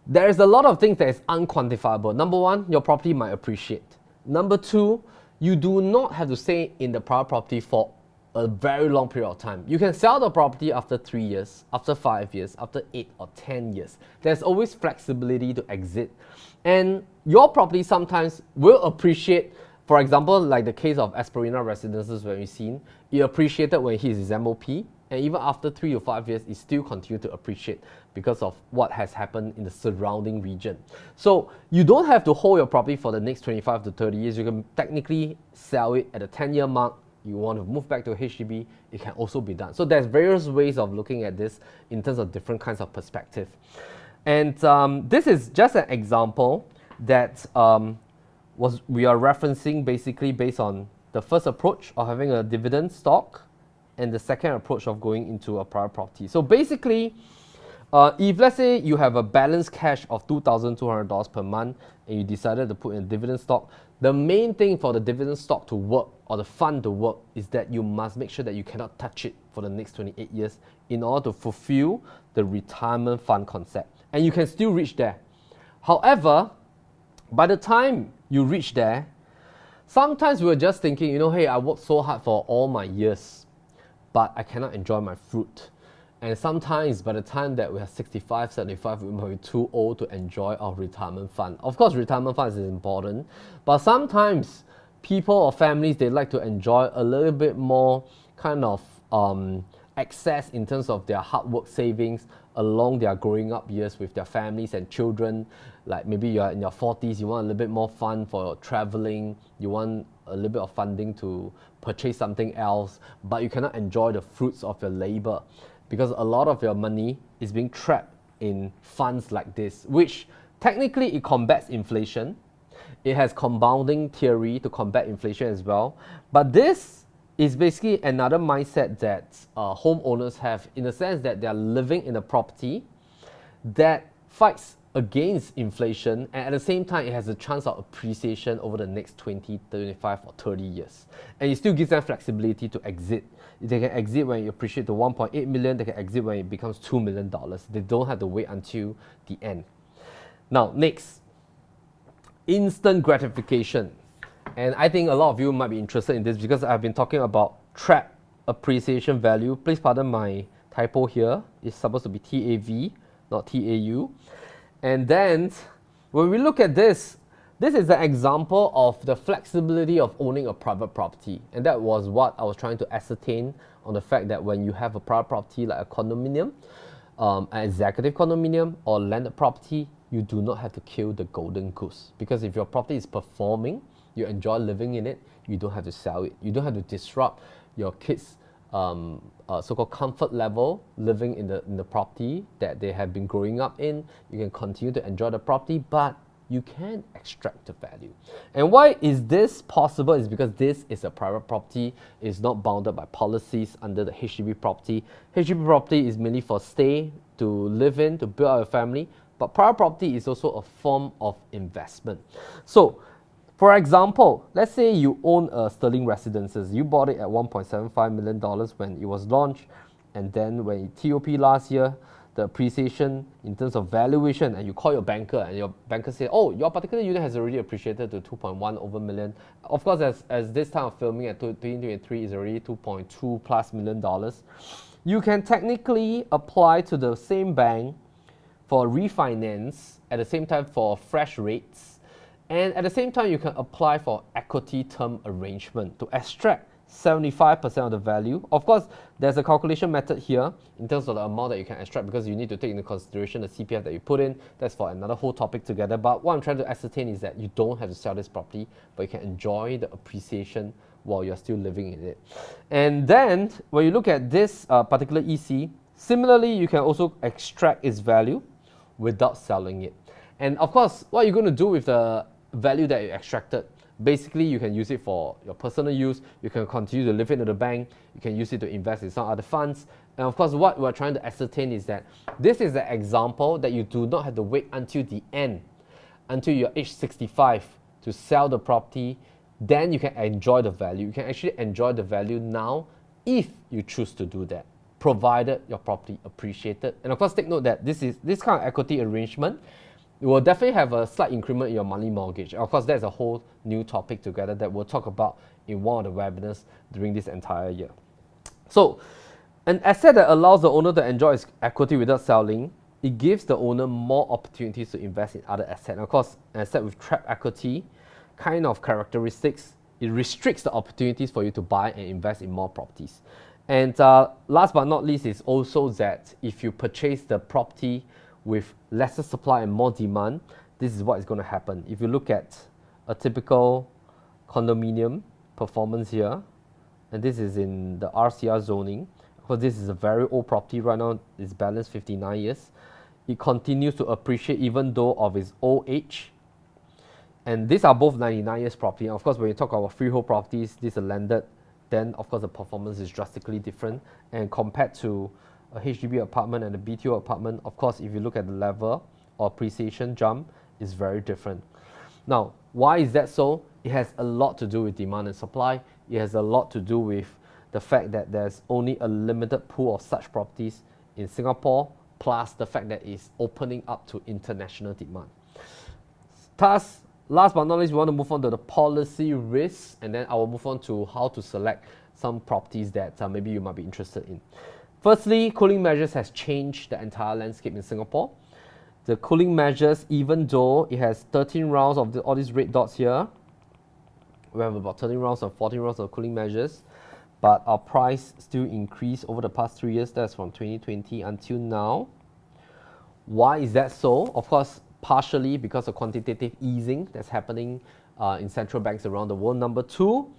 there is a lot of things that is unquantifiable. Number one, your property might appreciate. Number two, you do not have to stay in the private property for a very long period of time. You can sell the property after 3 years, after 5 years, after 8 or 10 years. There's always flexibility to exit. And your property sometimes will appreciate, for example, like the case of Esperina Residences where we've seen, it appreciated when it hits its MOP, and even after 3 to 5 years, it still continued to appreciate because of what has happened in the surrounding region. So you don't have to hold your property for the next 25 to 30 years. You can technically sell it at the 10-year mark. You want to move back to a HDB, it can also be done. So there's various ways of looking at this in terms of different kinds of perspective. And this is just an example that we are referencing basically based on the first approach of having a dividend stock and the second approach of going into a private property. So basically, if let's say you have a balanced cash of $2,200 per month and you decided to put in a dividend stock, the main thing for the dividend stock to work or the fund to work is that you must make sure that you cannot touch it for the next 28 years in order to fulfill the retirement fund concept. And you can still reach there. However, by the time you reach there, sometimes we're just thinking, you know, hey, I worked so hard for all my years, but I cannot enjoy my fruit. And sometimes by the time that we are 65, 75, we might be too old to enjoy our retirement fund. Of course, retirement funds is important, but sometimes people or families, they like to enjoy a little bit more kind of access in terms of their hard work savings along their growing up years with their families and children. Like maybe you're in your 40s, you want a little bit more fun for traveling, you want a little bit of funding to purchase something else, but you cannot enjoy the fruits of your labor because a lot of your money is being trapped in funds like this, which technically it combats inflation. It has compounding theory to combat inflation as well. But this is basically another mindset that homeowners have, in the sense that they are living in a property that fights against inflation, and at the same time it has a chance of appreciation over the next 20, 25 or 30 years. And it still gives them flexibility to exit. They can exit when you appreciate to 1.8 million, they can exit when it becomes $2 million. They don't have to wait until the end. Now, next, instant gratification. And I think a lot of you might be interested in this because I've been talking about trap appreciation value. Please pardon my typo here. It's supposed to be TAV, not TAU. And then when we look at this, this is an example of the flexibility of owning a private property. And that was what I was trying to ascertain on the fact that when you have a private property like a condominium, an executive condominium or landed property, you do not have to kill the golden goose. Because if your property is performing, you enjoy living in it, you don't have to sell it. You don't have to disrupt your kids' so-called comfort level living in the property that they have been growing up in. You can continue to enjoy the property, but you can extract the value. And why is this possible? Is because this is a private property. It's not bounded by policies under the HDB property. HDB property is mainly for stay, to live in, to build out a family, but private property is also a form of investment. So for example, let's say you own a Sterling Residences. You bought it at $1.75 million when it was launched, and then when it TOP last year, the appreciation in terms of valuation, and you call your banker, and your banker says, oh, your particular unit has already appreciated to 2.1 over million. Of course, as this time of filming at 2023 is already 2.2 plus million dollars, you can technically apply to the same bank for refinance, at the same time for fresh rates, and at the same time you can apply for equity term arrangement to extract 75% of the value. Of course, there's a calculation method here in terms of the amount that you can extract, because you need to take into consideration the CPF that you put in. That's for another whole topic together. But what I'm trying to ascertain is that you don't have to sell this property, but you can enjoy the appreciation while you're still living in it. And then when you look at this particular EC, similarly, you can also extract its value without selling it. And of course, what you're going to do with the value that you extracted, basically you can use it for your personal use, you can continue to live into the bank, you can use it to invest in some other funds. And of course, what we're trying to ascertain is that this is an example that you do not have to wait until the end, until you're age 65 to sell the property. Then you can enjoy the value. You can actually enjoy the value now if you choose to do that, provided your property appreciated. And of course, take note that this kind of equity arrangement, it will definitely have a slight increment in your monthly mortgage. Of course, that's a whole new topic together that we'll talk about in one of the webinars during this entire year. So, an asset that allows the owner to enjoy its equity without selling, it gives the owner more opportunities to invest in other assets. And of course, an asset with trapped equity kind of characteristics, it restricts the opportunities for you to buy and invest in more properties. And last but not least is also that if you purchase the property with lesser supply and more demand, this is what is going to happen. If you look at a typical condominium performance here, and this is in the RCR zoning, because this is a very old property right now, it's balanced 59 years. It continues to appreciate even though of its old age. And these are both 99 years property. And of course, when you talk about freehold properties, these are landed, then of course the performance is drastically different. And compared to a HDB apartment and a BTO apartment, of course, if you look at the level or appreciation jump, is very different. Now, why is that so? It has a lot to do with demand and supply. It has a lot to do with the fact that there's only a limited pool of such properties in Singapore, plus the fact that it's opening up to international demand. Thus, last but not least, we want to move on to the policy risks, and then I will move on to how to select some properties that maybe you might be interested in. Firstly, cooling measures has changed the entire landscape in Singapore. The cooling measures, even though it has 13 rounds of all these red dots here, we have about 13 rounds or 14 rounds of cooling measures, but our price still increased over the past 3 years. That's from 2020 until now. Why is that so? Of course, partially because of quantitative easing that's happening in central banks around the world. Number two,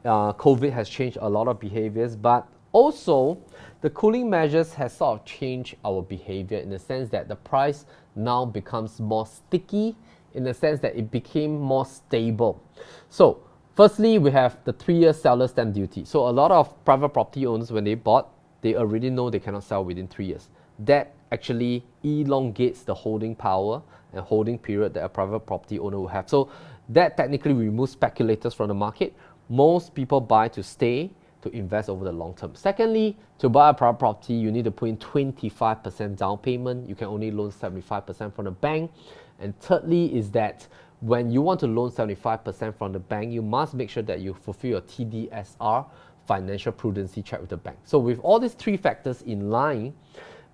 COVID has changed a lot of behaviors, but also the cooling measures has sort of changed our behavior in the sense that the price now becomes more sticky, in the sense that it became more stable. So firstly, we have the 3-year seller stamp duty. So a lot of private property owners, when they bought, they already know they cannot sell within 3 years. That actually elongates the holding power and holding period that a private property owner will have. So that technically removes speculators from the market. Most people buy to stay, to invest over the long term. Secondly, to buy a private property, you need to put in 25% down payment. You can only loan 75% from the bank. And thirdly is that when you want to loan 75% from the bank, you must make sure that you fulfill your TDSR, financial prudency check with the bank. So with all these 3 factors in line,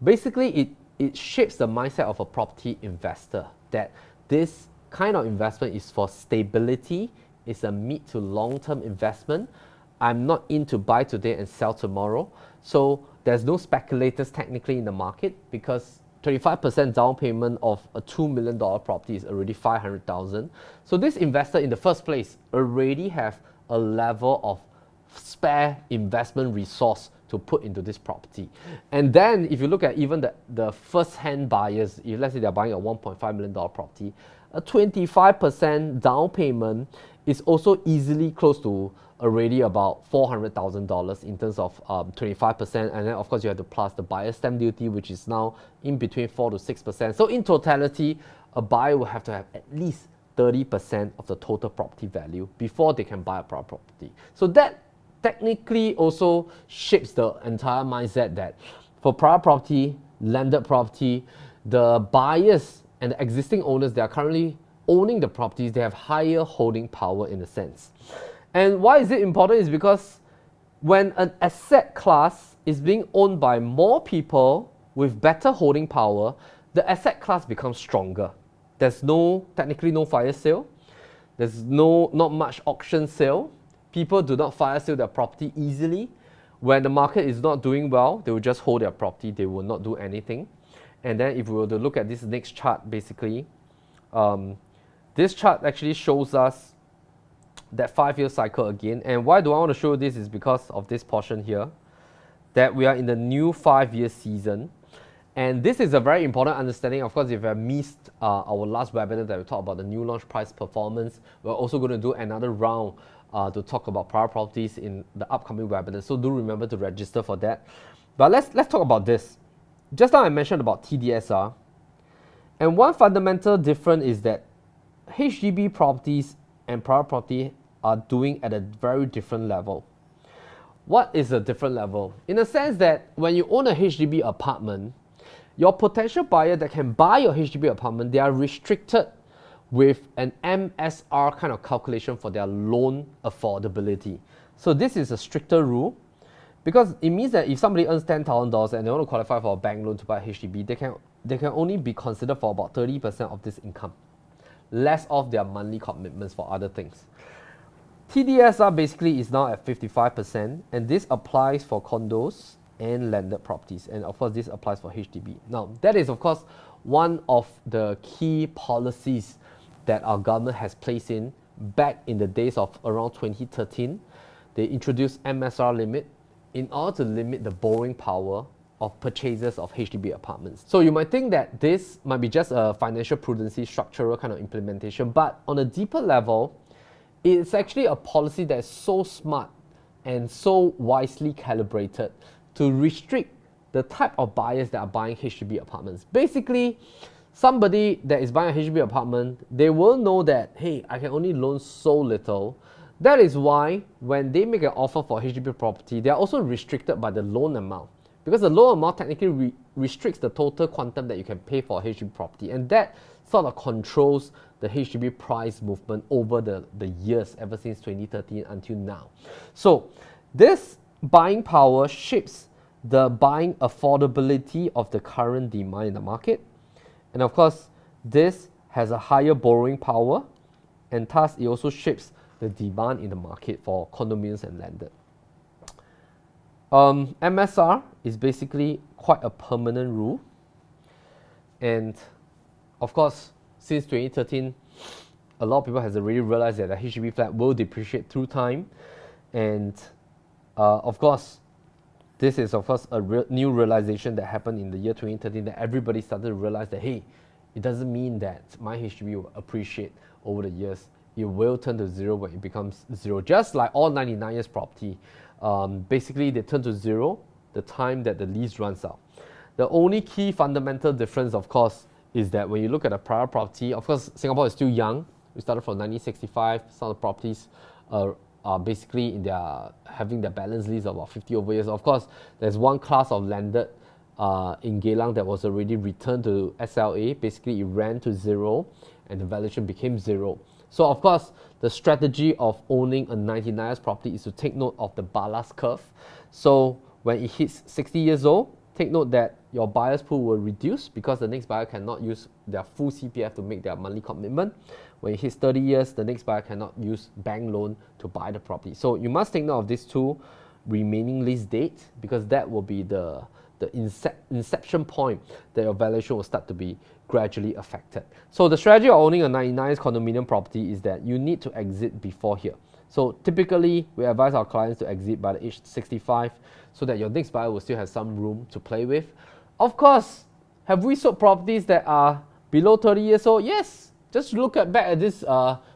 basically it shapes the mindset of a property investor that this kind of investment is for stability, it's a mid to long-term investment. I'm not in to buy today and sell tomorrow. So there's no speculators technically in the market, because 25% down payment of a $2 million property is already $500,000. So this investor in the first place already have a level of spare investment resource to put into this property. And then if you look at even the first-hand buyers, if let's say they're buying a $1.5 million property, a 25% down payment is also easily close to already about $400,000 in terms of 25%, and then of course you have to plus the buyer's stamp duty, which is now in between 4 to 6%. So in totality, a buyer will have to have at least 30% of the total property value before they can buy a property. So that technically also shapes the entire mindset that for private property, landed property, the buyers and the existing owners that are currently owning the properties, they have higher holding power in a sense. And why is it important is because when an asset class is being owned by more people with better holding power, the asset class becomes stronger. There's technically no fire sale. There's not much auction sale. People do not fire sale their property easily. When the market is not doing well, they will just hold their property. They will not do anything. And then if we were to look at this next chart, basically, this chart actually shows us that 5-year cycle again. And why do I want to show this is because of this portion here, that we are in the new 5-year season. And this is a very important understanding. Of course, if you have missed our last webinar that we talked about the new launch price performance, we're also going to do another round to talk about private properties in the upcoming webinar. So do remember to register for that. But let's talk about this. Just now I mentioned about TDSR. And one fundamental difference is that HDB properties and private property are doing at a very different level. What is a different level? In the sense that when you own a HDB apartment, your potential buyer that can buy your HDB apartment, they are restricted with an MSR kind of calculation for their loan affordability. So this is a stricter rule because it means that if somebody earns $10,000 and they want to qualify for a bank loan to buy a HDB, they can only be considered for about 30% of this income, less of their monthly commitments for other things. TDSR basically is now at 55%, and this applies for condos and landed properties, and of course this applies for HDB. Now that is of course one of the key policies that our government has placed in back in the days of around 2013. They introduced MSR limit in order to limit the borrowing power of purchasers of HDB apartments. So you might think that this might be just a financial prudency structural kind of implementation, but on a deeper level, it's actually a policy that is so smart and so wisely calibrated to restrict the type of buyers that are buying HDB apartments. Basically, somebody that is buying a HDB apartment, they will know that, hey, I can only loan so little. That is why when they make an offer for HDB property, they are also restricted by the loan amount, because the loan amount technically restricts the total quantum that you can pay for a HDB property, and that sort of controls the HDB price movement over the years ever since 2013 until now. So this buying power shapes the buying affordability of the current demand in the market. And of course, this has a higher borrowing power, and thus it also shapes the demand in the market for condominiums and landed. MSR is basically quite a permanent rule. And of course, since 2013, a lot of people has already realized that the HDB flat will depreciate through time. And of course, this is of course a new realization that happened in the year 2013, that everybody started to realize that, hey, it doesn't mean that my HDB will appreciate over the years. It will turn to zero when it becomes zero. Just like all 99 years property, basically they turn to zero the time that the lease runs out. The only key fundamental difference, of course, is that when you look at a private property, of course, Singapore is still young. We started from 1965. Some of the properties are basically having their balance lease of about 50 over years. Of course, there's one class of landed in Geylang that was already returned to SLA. Basically, it ran to zero and the valuation became zero. So of course, the strategy of owning a 99 years property is to take note of the ballast curve. So when it hits 60 years old, take note that your buyer's pool will reduce because the next buyer cannot use their full CPF to make their monthly commitment. When it hits 30 years, the next buyer cannot use bank loan to buy the property. So you must take note of these two remaining lease dates, because that will be the inception point that your valuation will start to be gradually affected. So the strategy of owning a 99 condominium property is that you need to exit before here. So typically, we advise our clients to exit by the age 65 so that your next buyer will still have some room to play with. Of course, have we sold properties that are below 30 years old? Yes. Just look back at this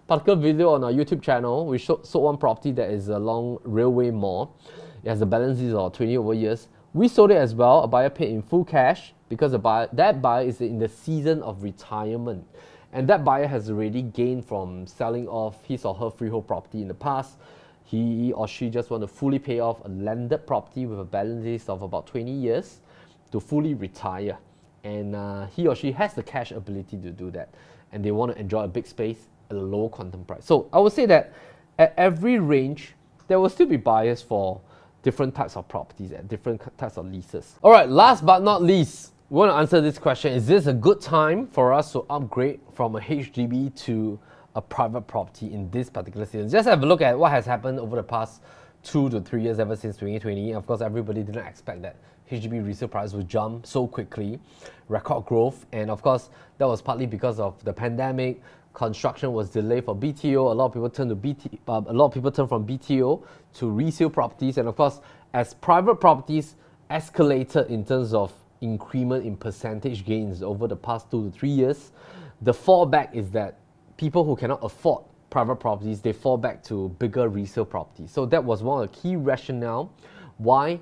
particular video on our YouTube channel. We sold one property that is along Railway Mall. It has a balance of 20 over years. We sold it as well. A buyer paid in full cash because that buyer is in the season of retirement. And that buyer has already gained from selling off his or her freehold property in the past. He or she just want to fully pay off a landed property with a balance of about 20 years to fully retire. And he or she has the cash ability to do that. And they want to enjoy a big space at a low quantum price. So I would say that at every range, there will still be buyers for different types of properties at different types of leases. All right, last but not least, we want to answer this question. Is this a good time for us to upgrade from a HDB to a private property in this particular season? Just have a look at what has happened over the past 2 to 3 years ever since 2020. Of course, everybody didn't expect that HDB resale price would jump so quickly, record growth, and of course, that was partly because of the pandemic. Construction was delayed for BTO. A lot of people turned from BTO to resale properties, and of course, as private properties escalated in terms of increment in percentage gains over the past 2 to 3 years, the fallback is that people who cannot afford private properties, they fall back to bigger resale properties. So that was one of the key rationale why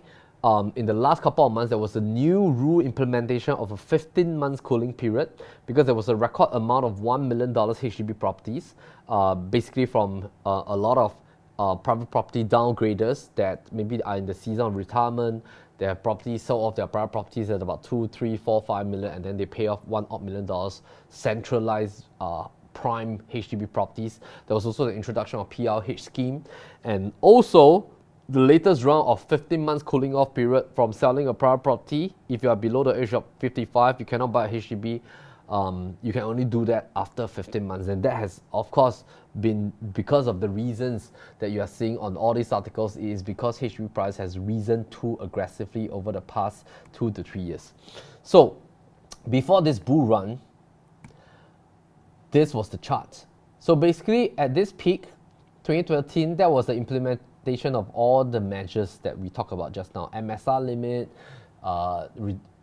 in the last couple of months there was a new rule implementation of a 15 months cooling period, because there was a record amount of $1 million HDB properties, basically from a lot of private property downgraders that maybe are in the season of retirement. They have properties sold off their private properties at about 2, 3, 4, 5 million, and then they pay off $1 odd million centralized prime HDB properties. There was also the introduction of PRH scheme, and also the latest round of 15 months cooling off period from selling a private property. If you are below the age of 55, you cannot buy a HDB. You can only do that after 15 months, and that has of course been because of the reasons that you are seeing on all these articles. It is because HDB price has risen too aggressively over the past 2 to 3 years. So before this bull run, this was the chart. So basically at this peak, 2013, that was the implementation of all the measures that we talked about just now. MSR limit,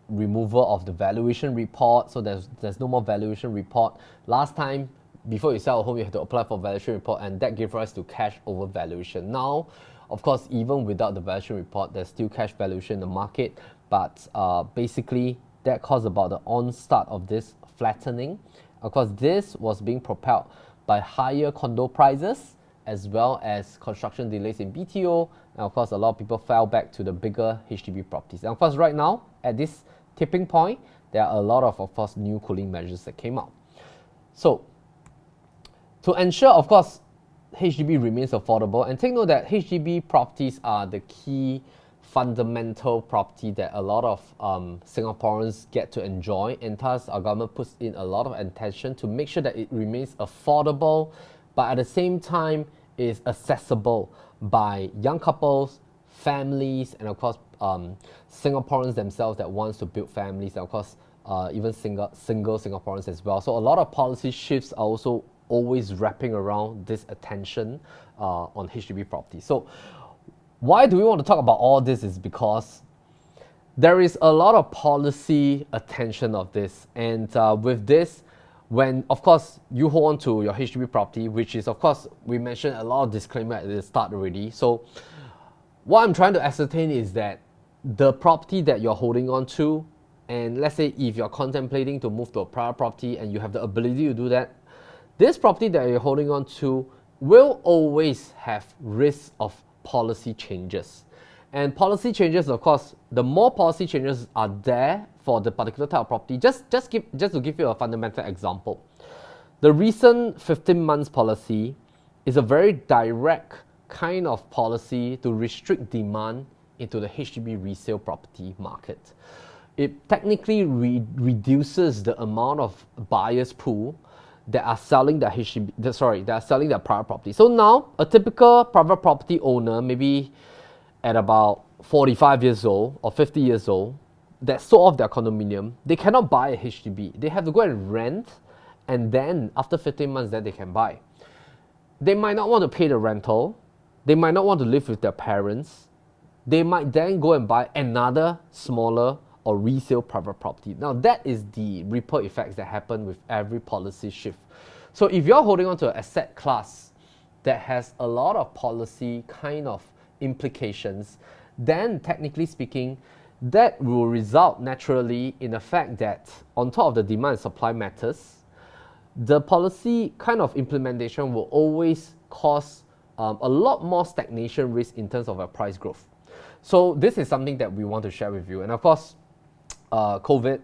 removal of the valuation report, so there's no more valuation report. Last time, before you sell a home, you have to apply for valuation report, and that gave rise to cash over valuation. Now, of course, even without the valuation report, there's still cash valuation in the market, but basically that caused about the onstart of this flattening. Of course, this was being propelled by higher condo prices as well as construction delays in BTO, and of course a lot of people fell back to the bigger HDB properties. And of course right now, at this tipping point, there are a lot of course new cooling measures that came out. So to ensure of course HDB remains affordable, and take note that HDB properties are the key fundamental property that a lot of Singaporeans get to enjoy, and thus our government puts in a lot of attention to make sure that it remains affordable, but at the same time is accessible by young couples, families, and of course Singaporeans themselves that wants to build families, and of course even single Singaporeans as well. So a lot of policy shifts are also always wrapping around this attention on HDB property. So why do we want to talk about all this is because there is a lot of policy attention of this, and with this, when of course you hold on to your HDB property, which is of course we mentioned a lot of disclaimer at the start already. So what I'm trying to ascertain is that the property that you're holding on to, and let's say if you're contemplating to move to a private property and you have the ability to do that, this property that you're holding on to will always have risks of policy changes. And policy changes, of course, the more policy changes are there for the particular type of property. Just to give you a fundamental example, the recent 15 months policy is a very direct kind of policy to restrict demand into the HDB resale property market. It technically reduces the amount of buyers pool that are selling their that are selling their private property. So now a typical private property owner, maybe at about 45 years old or 50 years old, that sold off their condominium, they cannot buy a HDB. They have to go and rent, and then after 15 months then they can buy. They might not want to pay the rental, they might not want to live with their parents. They might then go and buy another smaller or resale private property. Now that is the ripple effects that happen with every policy shift. So if you're holding on to an asset class that has a lot of policy kind of implications, then technically speaking, that will result naturally in the fact that on top of the demand and supply matters, the policy kind of implementation will always cause a lot more stagnation risk in terms of our price growth. So this is something that we want to share with you. And of course, COVID,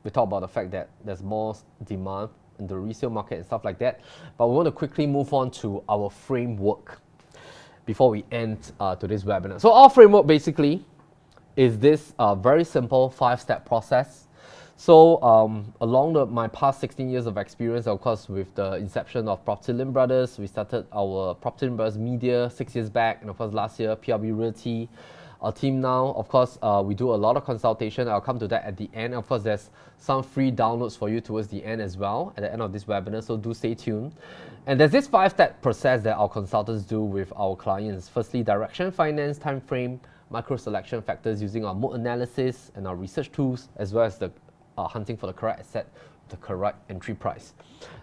we talk about the fact that there's more demand in the resale market and stuff like that. But we want to quickly move on to our framework before we end today's webinar. So our framework basically is this very simple 5-step process. So along my past 16 years of experience, of course, with the inception of PropertyLimBrothers, we started our PropertyLimBrothers Media 6 years back, and of course last year, PRB Realty. Our team now, of course, we do a lot of consultation. I'll come to that at the end. Of course, there's some free downloads for you towards the end as well, at the end of this webinar, so do stay tuned. And there's this 5-step process that our consultants do with our clients. Firstly, direction, finance, time frame, micro selection factors using our moat analysis and our research tools, as well as the hunting for the correct asset, the correct entry price.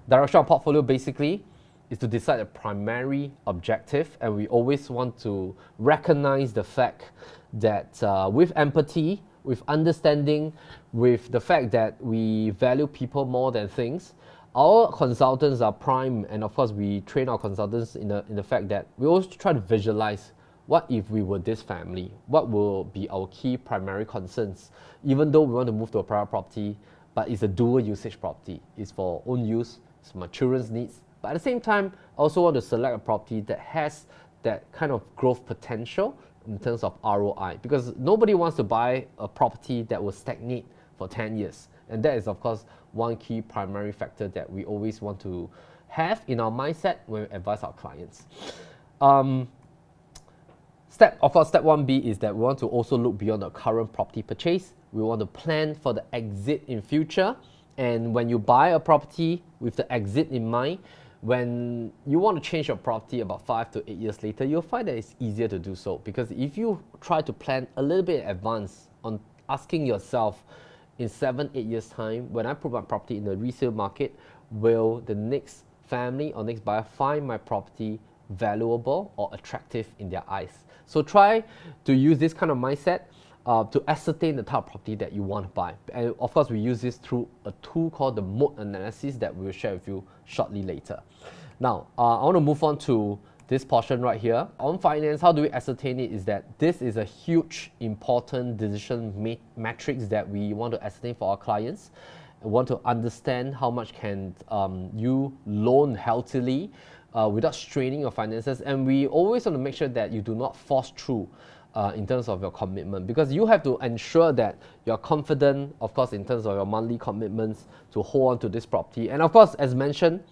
Direction of portfolio basically is to decide the primary objective, and we always want to recognize the fact that with empathy, with understanding, with the fact that we value people more than things, our consultants are prime, and of course we train our consultants in the fact that we always try to visualize what if we were this family, what will be our key primary concerns, even though we want to move to a private property, but it's a dual usage property. It's for own use, it's for my children's needs, but at the same time, I also want to select a property that has that kind of growth potential in terms of ROI, because nobody wants to buy a property that will stagnate for 10 years. And that is, of course, one key primary factor that we always want to have in our mindset when we advise our clients. Step 1B is that we want to also look beyond the current property purchase. We want to plan for the exit in future. And when you buy a property with the exit in mind, when you want to change your property about 5 to 8 years later, you'll find that it's easier to do so. Because if you try to plan a little bit in advance on asking yourself, in 7, 8 years time, when I put my property in the resale market, will the next family or next buyer find my property valuable or attractive in their eyes? So try to use this kind of mindset to ascertain the type of property that you want to buy. And of course, we use this through a tool called the moat analysis that we will share with you shortly later. Now, I want to move on to this portion right here. On finance, how do we ascertain it? Is that this is a huge, important decision matrix that we want to ascertain for our clients. We want to understand how much can you loan healthily without straining your finances, and we always want to make sure that you do not force through in terms of your commitment, because you have to ensure that you're confident, of course, in terms of your monthly commitments to hold on to this property. And of course, as mentioned,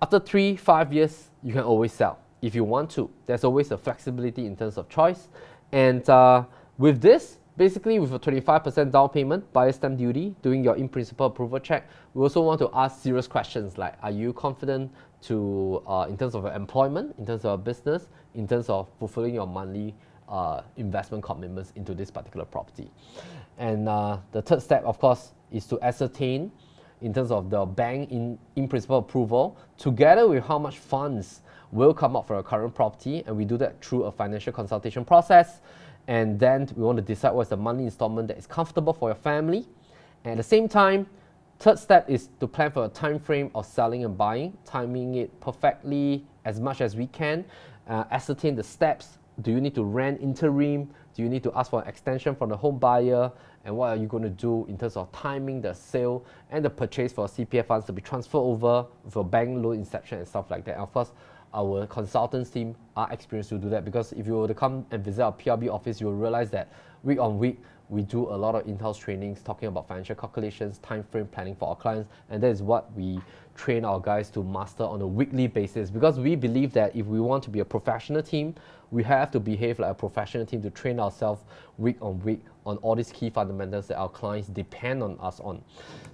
after 3-5 years, you can always sell if you want to. There's always a flexibility in terms of choice. And with this, basically with a 25% down payment, buyer stamp duty, doing your in-principle approval check, we also want to ask serious questions like, are you confident to, in terms of your employment, in terms of your business, in terms of fulfilling your monthly investment commitments into this particular property? And the third step, of course, is to ascertain in terms of the bank in-principle approval, together with how much funds will come out for your current property, and we do that through a financial consultation process. And then we want to decide what's the monthly installment that is comfortable for your family. And at the same time, third step is to plan for a time frame of selling and buying, timing it perfectly as much as we can, ascertain the steps. Do you need to rent interim? Do you need to ask for an extension from the home buyer? And what are you going to do in terms of timing the sale and the purchase for CPF funds to be transferred over for bank loan inception and stuff like that? And of course, our consultants team are experienced to do that, because if you were to come and visit our PRB office, you will realize that week on week, we do a lot of in-house trainings talking about financial calculations, time frame planning for our clients, and that is what we train our guys to master on a weekly basis, because we believe that if we want to be a professional team, we have to behave like a professional team to train ourselves week on week on all these key fundamentals that our clients depend on us on.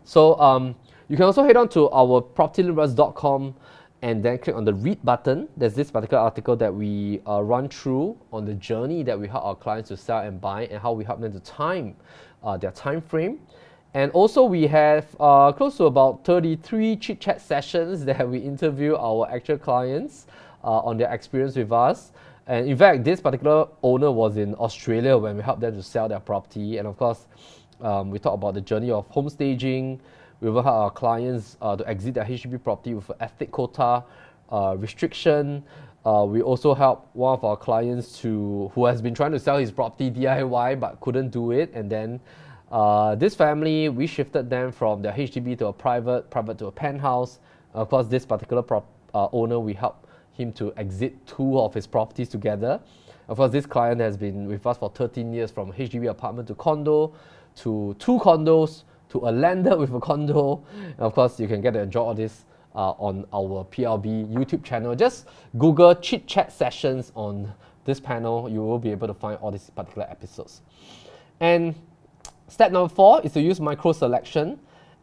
So you can also head on to our propertylimbrothers.com and then click on the read button. There's this particular article that we run through on the journey that we help our clients to sell and buy, and how we help them to time their time frame. And also we have close to about 33 chit chat sessions that we interview our actual clients on their experience with us. And in fact, this particular owner was in Australia when we helped them to sell their property. And of course, we talk about the journey of home staging. We will help our clients to exit their HDB property with an ethnic quota restriction. We also help one of our clients who has been trying to sell his property DIY but couldn't do it. And then this family, we shifted them from their HDB to a private to a penthouse. Of course, this particular owner, we helped him to exit 2 of his properties together. Of course, this client has been with us for 13 years, from HDB apartment to condo, to 2 condos, to a lender with a condo. And of course, you can get to enjoy all this on our PLB YouTube channel. Just Google chit chat sessions on this panel. You will be able to find all these particular episodes. And step number 4 is to use micro selection.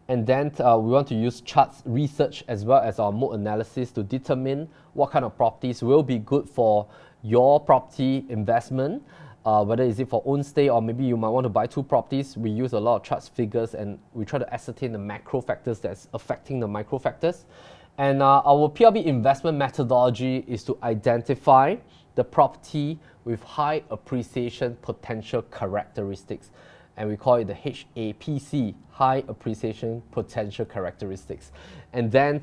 And then we want to use charts research as well as our mode analysis to determine what kind of properties will be good for your property investment, whether is it for own stay, or maybe you might want to buy 2 properties. We use a lot of charts figures, and we try to ascertain the macro factors that's affecting the micro factors. And our PLB investment methodology is to identify the property with high appreciation potential characteristics. And we call it the HAPC, High Appreciation Potential Characteristics. And then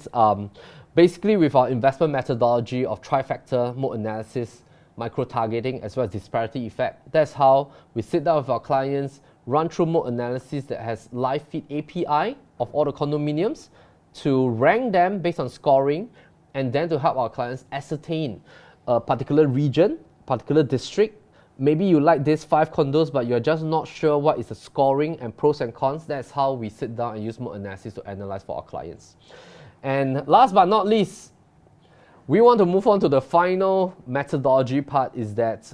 basically with our investment methodology of trifactor, mode analysis, micro-targeting, as well as disparity effect, that's how we sit down with our clients, run through mode analysis that has live feed API of all the condominiums to rank them based on scoring, and then to help our clients ascertain a particular region, particular district. Maybe you like these 5 condos, but you're just not sure what is the scoring and pros and cons. That's how we sit down and use mode analysis to analyze for our clients. And last but not least, we want to move on to the final methodology part, is that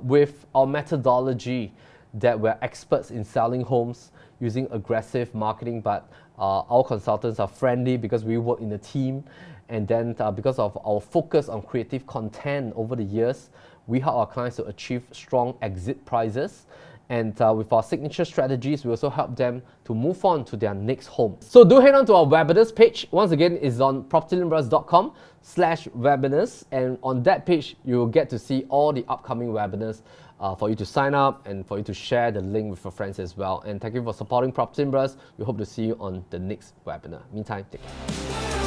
with our methodology that we're experts in selling homes using aggressive marketing, but our consultants are friendly because we work in a team. And then because of our focus on creative content over the years, we help our clients to achieve strong exit prices. And with our signature strategies, we also help them to move on to their next home. So do head on to our webinars page. Once again, it's on PropertyLimBrothers.com/webinars. And on that page, you will get to see all the upcoming webinars for you to sign up and for you to share the link with your friends as well. And thank you for supporting PropertyLimBrothers. We hope to see you on the next webinar. Meantime, take care.